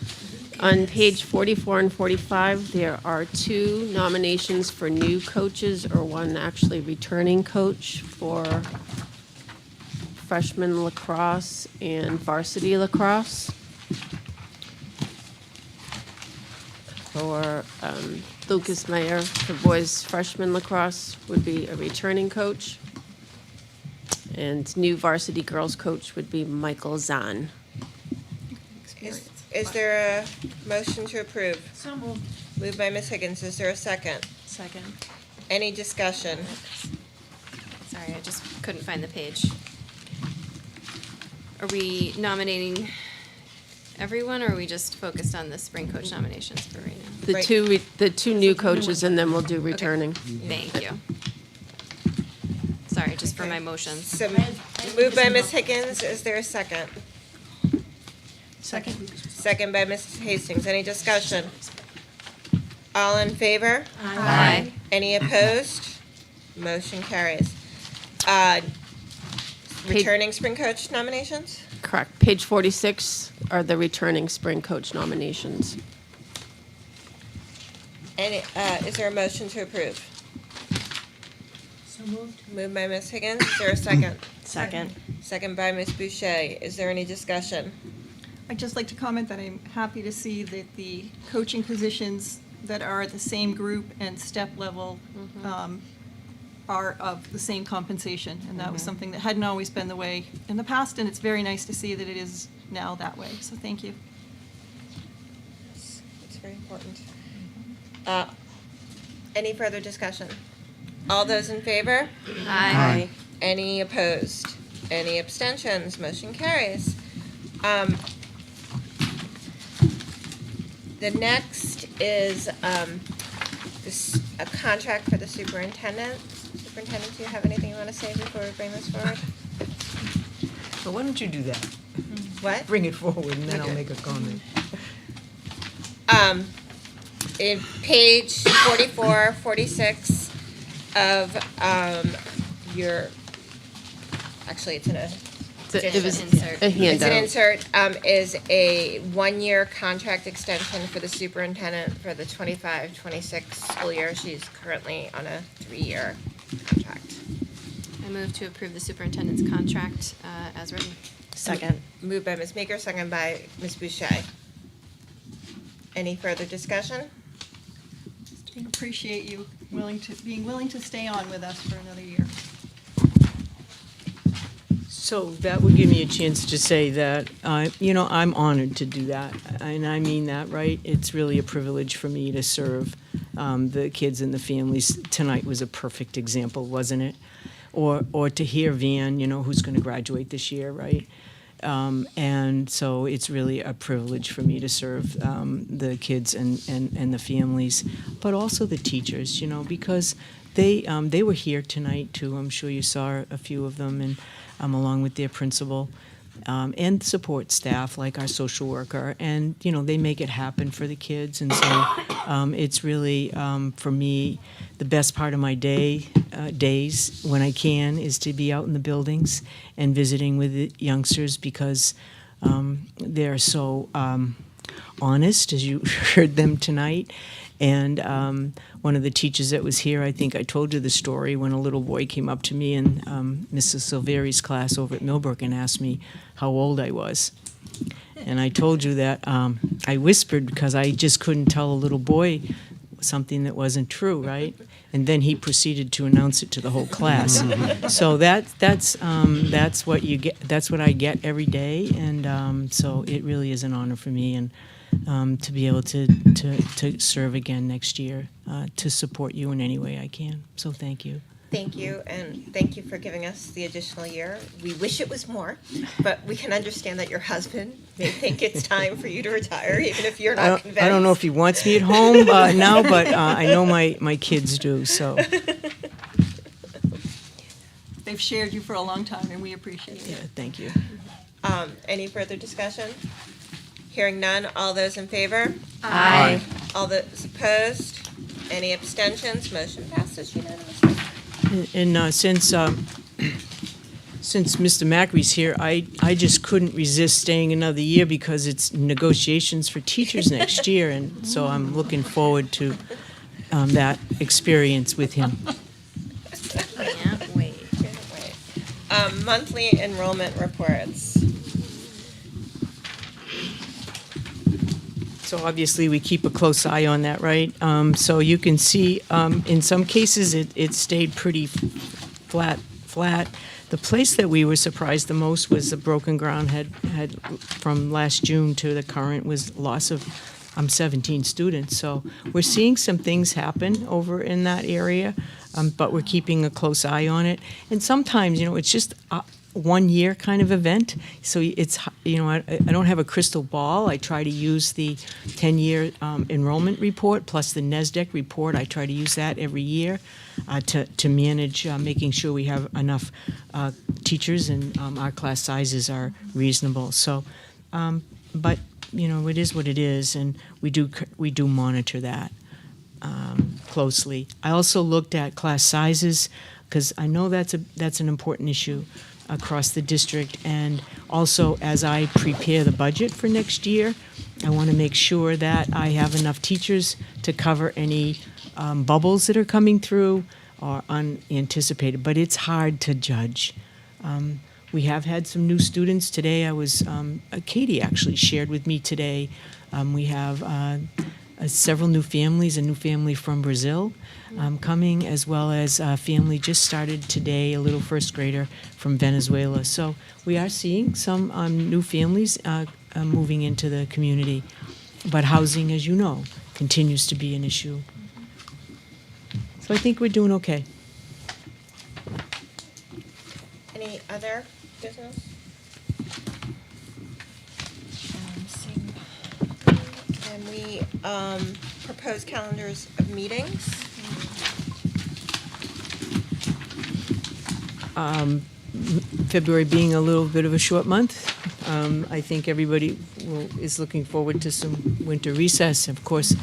On page 44 and 45, there are 2 nominations for new coaches, or one actually returning coach for freshman lacrosse and varsity lacrosse. For Lucas Mayer, for boys freshman lacrosse, would be a returning coach. And new varsity girls coach would be Michael Zahn. Is there a motion to approve? So moved. Moved by Ms. Higgins. Is there a second? Second. Any discussion? Sorry, I just couldn't find the page. Are we nominating everyone, or are we just focused on the spring coach nominations for right now? The two new coaches, and then we'll do returning. Thank you. Sorry, just for my motions. So, moved by Ms. Higgins. Is there a second? Second. Second by Ms. Hastings. Any discussion? All in favor? Aye. Any opposed? Motion carries. Returning spring coach nominations? Correct. Page 46 are the returning spring coach nominations. Any, is there a motion to approve? So moved. Moved by Ms. Higgins. Is there a second? Second. Second by Ms. Boucher. Is there any discussion? I'd just like to comment that I'm happy to see that the coaching positions that are at the same group and step level are of the same compensation. And that was something that hadn't always been the way in the past, and it's very nice to see that it is now that way. So thank you. It's very important. Any further discussion? All those in favor? Aye. Any opposed? Any abstentions? Motion carries. The next is a contract for the superintendent. Superintendent, do you have anything you want to say before we bring this forward? So why don't you do that? What? Bring it forward, and then I'll Okay. make a comment. In page 44, 46 of your, actually, it's It was insert. a It's an handout. insert, is a one-year contract extension for the superintendent for the 25-26 school year. She's currently on a 3-year contract. I move to approve the superintendent's contract as written. Second. Moved by Ms. Meeker, second by Ms. Boucher. Any further discussion? We appreciate you being willing to stay on with us for another year. So that would give me a chance to say that, I'm honored to do that, and I mean that, right? It's really a privilege for me to serve the kids and the families. Tonight was a perfect example, wasn't it? Or to hear Van, who's going to graduate this year, right? And so it's really a privilege for me to serve the kids and the families, but also the teachers, because they were here tonight too. I'm sure you saw a few of them, and along with their principal and support staff like our social worker, and they make it happen for the kids. And so it's really for me the best part of my days when I can is to be out in the buildings and visiting with the youngsters, because they're so honest, as you heard them tonight. And one of the teachers that was here, I think I told you the story, when a little boy came up to me in Mrs. Silveri's class over at Millbrook and asked me how old I was. And I told you that I whispered because I just couldn't tell a little boy something that wasn't true, right? And then he proceeded to announce it to the whole class. So that's what you get. That's what I get every day, and so it really is an honor for me, and to be able to serve again next year, to support you in any way I can. So thank you. Thank you, and thank you for giving us the additional year. We wish it was more, but we can understand that your husband may think it's time for you to retire, even if you're not convinced. I don't know if he wants me at home now, but I know my kids do, so. They've shared you for a long time, and we appreciate it. Yeah, thank you. Any further discussion? Hearing none, all those in favor? Aye. All those opposed? Any abstentions? Motion passes unanimously. And since Mr. Macri's here, I just couldn't resist staying another year because it's negotiations for teachers next year, and so I'm looking forward to that experience with him. Can't wait. Monthly enrollment reports. So obviously, we keep a close eye on that, right? So you can see, in some cases, it stayed pretty flat. The place that we were surprised the most was the broken ground had from last June to the current was loss of 17 students. So we're seeing some things happen over in that area, but we're keeping a close eye on it. And sometimes, it's just 1 year kind of event. So it's, I don't have a crystal ball. I try to use the 10-year enrollment report plus the NESDEC report. I try to use that every year to manage making sure we have enough teachers and our class sizes are reasonable. So, but, it is what it is, and we do monitor that closely. I also looked at class sizes because I know that's an important issue across the district, and also as I prepare the budget for next year, I want to make sure that I have enough teachers to cover any bubbles that are coming through or unanticipated, but it's hard to judge. We have had some new students today. Katie actually shared with me today, we have several new families, a new family from Brazil coming, as well as a family just started today, a little first grader from Venezuela. So we are seeing some new families moving into the community. But housing, as you know, continues to be an issue. So I think we're doing okay. Any other business? Seeing none. And we propose calendars of meetings. February being a little bit of a short month, I think everybody is looking forward to some winter recess. Of course,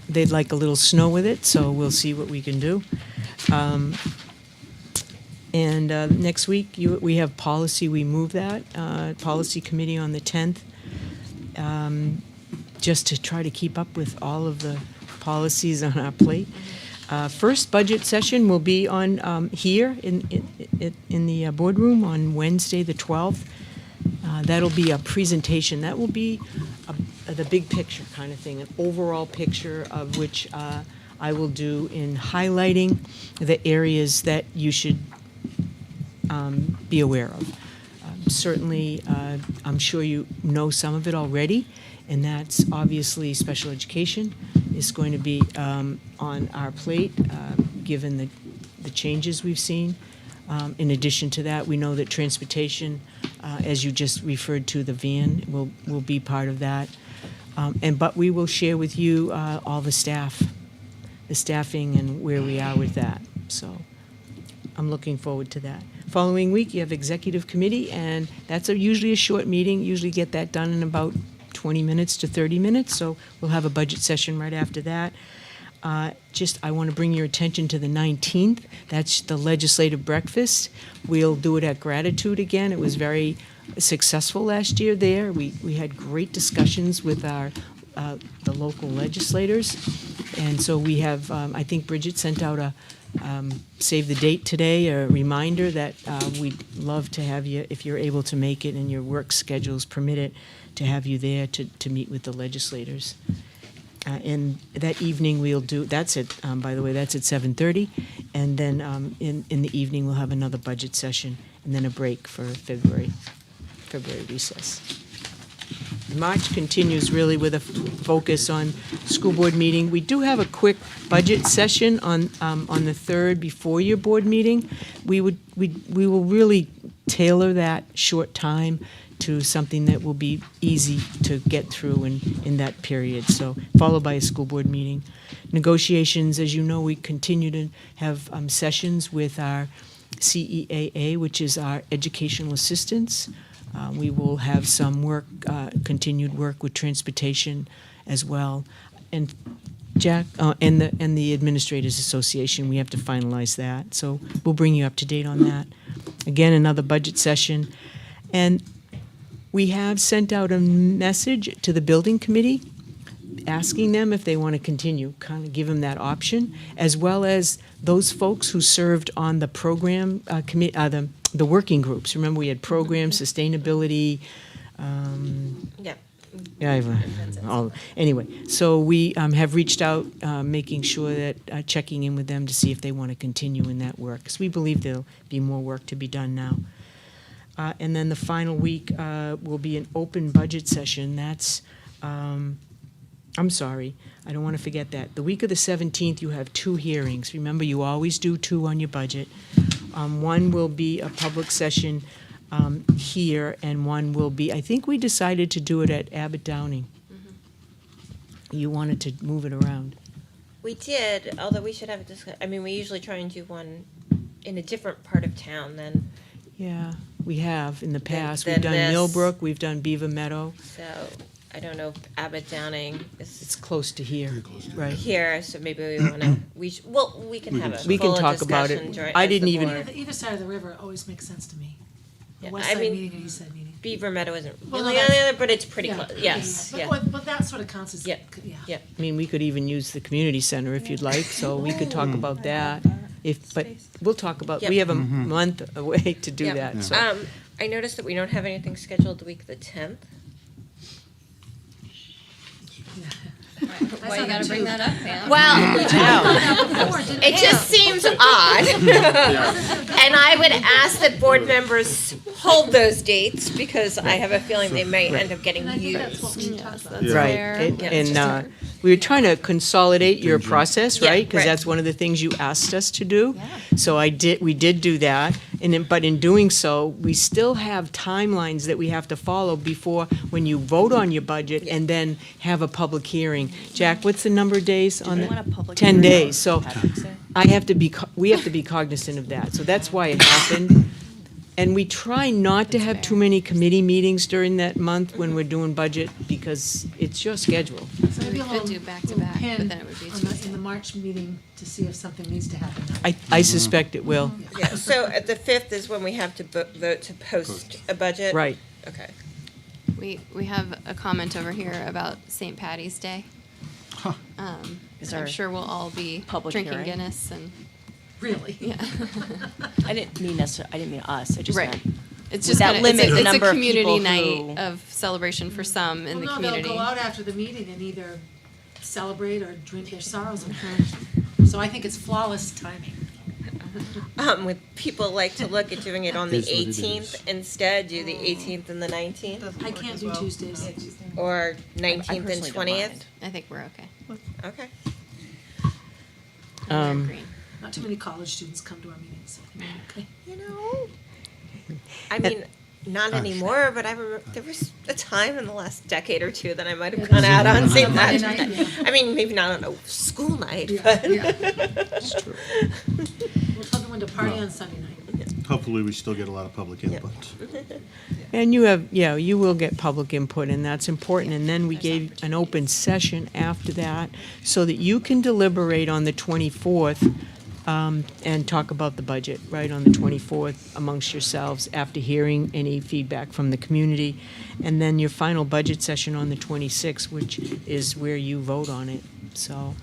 they'd like a little snow with it, so we'll see what we can do. And next week, we have policy, we move that, policy committee on the 10th, just to try to keep up with all of the policies on our plate. First budget session will be on here in the boardroom on Wednesday, the 12th. That'll be a presentation. That will be the big picture kind of thing, an overall picture of which I will do in highlighting the areas that you should be aware of. Certainly, I'm sure you know some of it already, and that's obviously special education is going to be on our plate, given the changes we've seen. In addition to that, we know that transportation, as you just referred to, the van will be part of that. But we will share with you all the staffing and where we are with that. So I'm looking forward to that. Following week, you have executive committee, and that's usually a short meeting. Usually get that done in about 20 minutes to 30 minutes. So we'll have a budget session right after that. I want to bring your attention to the 19th. That's the legislative breakfast. We'll do it at Gratitude again. It was very successful last year there. We had great discussions with the local legislators. And so we have, I think Bridget sent out a save the date today, a reminder that we'd love to have you, if you're able to make it and your work schedules permit it, to have you there to meet with the legislators. And that evening we'll do, that's at, by the way, that's at 7:30. And then in the evening we'll have another budget session and then a break for February recess. March continues really with a focus on school board meeting. We do have a quick budget session on the 3rd before your board meeting. We will really tailor that short time to something that will be easy to get through in that period. So followed by a school board meeting. Negotiations, as you know, we continue to have sessions with our CEAA, which is our educational assistants. We will have some work, continued work with transportation as well. And Jack, and the Administrators Association, we have to finalize that. So we'll bring you up to date on that. Again, another budget session. And we have sent out a message to the building committee asking them if they want to continue, kind of give them that option, as well as those folks who served on the program the working groups. Remember, we had program, sustainability. Anyway, so we have reached out, making sure that checking in with them to see if they want to continue in that work, because we believe there'll be more work to be done now. And then the final week will be an open budget session. That's, I'm sorry, I don't want to forget that. The week of the 17th, you have 2 hearings. Remember, you always do 2 on your budget. One will be a public session here, and one will be, I think we decided to do it at Abbott Downing. Mm-hmm. You wanted to move it around. We did, although we should have a discussion. I mean, we usually try and do one in a different part of town than. Yeah, we have in the past. Then We've done this. Millbrook, we've done Beaver Meadow. So I don't know if Abbott Downing is. It's close to here, right? Here, so maybe we want to. We can have a We can full talk about it. discussion during- I as the didn't even- board. Either side of the river always makes sense to me. The Yeah, west I side mean, meeting and east side meeting. Beaver Meadow isn't Well, no, really on the that's- other, but it's pretty Yeah, close. Yes, but, yeah. But that sort of counts as, Yeah. yeah. I mean, we could even use the community center if you'd like, so we could talk about that. But we'll talk about, we have a month away to do Yep. that, so. I noticed that we don't have anything scheduled the week of the 10th. Why you gotta bring that up, Pam? Well, it just seems odd. And I would ask that board members hold those dates because I have a feeling they may end up getting used. Right, and we were trying to consolidate your process, Yeah, right? Because right. that's one of the things you asked us to do. So we did do that, but in doing so, we still have timelines that we have to follow before, when you vote on your budget and then have a public hearing. Jack, what's the number of days on the? 10 days, so we have to be cognizant of that. So that's why it happened. And we try not to have too many committee meetings during that month when we're doing budget, because it's your schedule. So maybe a could little, do back to little back, but pin then it would be on the- Tuesday. in the March meeting to see if something needs to happen. I suspect it will. Yeah, so at the 5th is when we have to vote to post a budget? Right. Okay. We have a comment over here about St. Patty's Day. Is I'm our sure we'll all be public drinking hearing? Guinness and, Really? yeah. I didn't mean necessarily, I didn't mean us, I just Right. meant. It's Would just that gonna, limit the it's number a of community people night who- of celebration for some in the Well, no, community. they'll go out after the meeting and either celebrate or drink their sorrows in Mm-hmm. So I think it's flawless timing. Would people like to look at doing it on the Is what it 18th is. instead, do the 18th and the 19th? I can't do Tuesdays. Or I 19th and personally don't 20th? mind. I think we're okay. Okay. Um, Green. Not too many college students come to our meetings. Okay. You know, I mean, not anymore, but I remember there was a time in the last decade or two that I might have gone out on St. Monday Patrick's night, Day. I mean, maybe not on a school night, Yeah, but. yeah. It's true. We'll tell them when to party on Sunday night. Hopefully, we still get a lot of public input. And you will get public input, and that's important. And then we gave an open session after that so that you can deliberate on the 24th and talk about the budget, right, on the 24th amongst yourselves after hearing any feedback from the community. And then your final budget session on the 26th, which is where you vote on it. So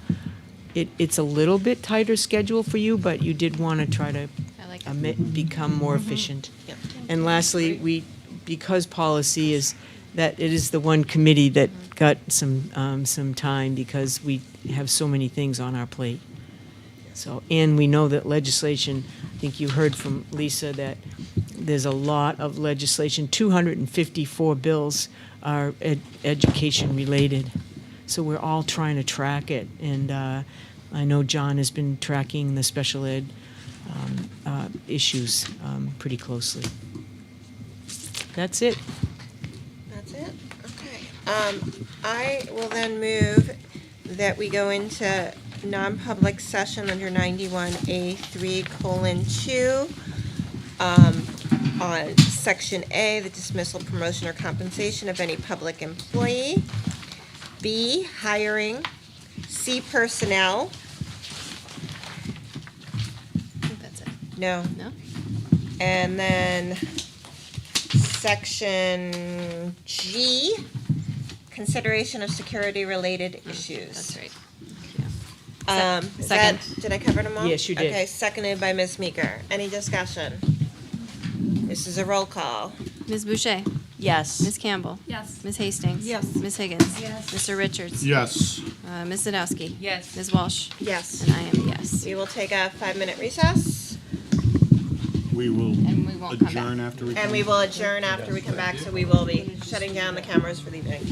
it's a little bit tighter schedule for you, but you did want to try to I like it. become more efficient. Yep. And lastly, because policy is that it is the one committee that got some time because we have so many things on our plate. So, and we know that legislation, I think you heard from Lisa that there's a lot of legislation, 254 bills are education related. So we're all trying to track it. And I know John has been tracking the special ed issues pretty closely. That's it. That's it? Okay. I will then move that we go into non-public session under 91A3:2 on Section A, the dismissal, promotion, or compensation of any public employee. B, hiring. C, personnel. I think that's it. No. No? And then Section G, consideration of security-related issues. That's right. Is Second. that, did I cover them all? Yes, you did. Okay, seconded by Ms. Meeker. Any discussion? This is a roll call. Ms. Boucher? Yes. Ms. Campbell? Yes. Ms. Hastings? Yes. Ms. Higgins? Yes. Mr. Richards? Yes. Ms. Zadowski? Yes. Ms. Walsh? Yes. And I am a yes. We will take a 5-minute recess, We will And we won't come back. adjourn after we. and we will adjourn after we come back, so we will be shutting down the cameras for the evening.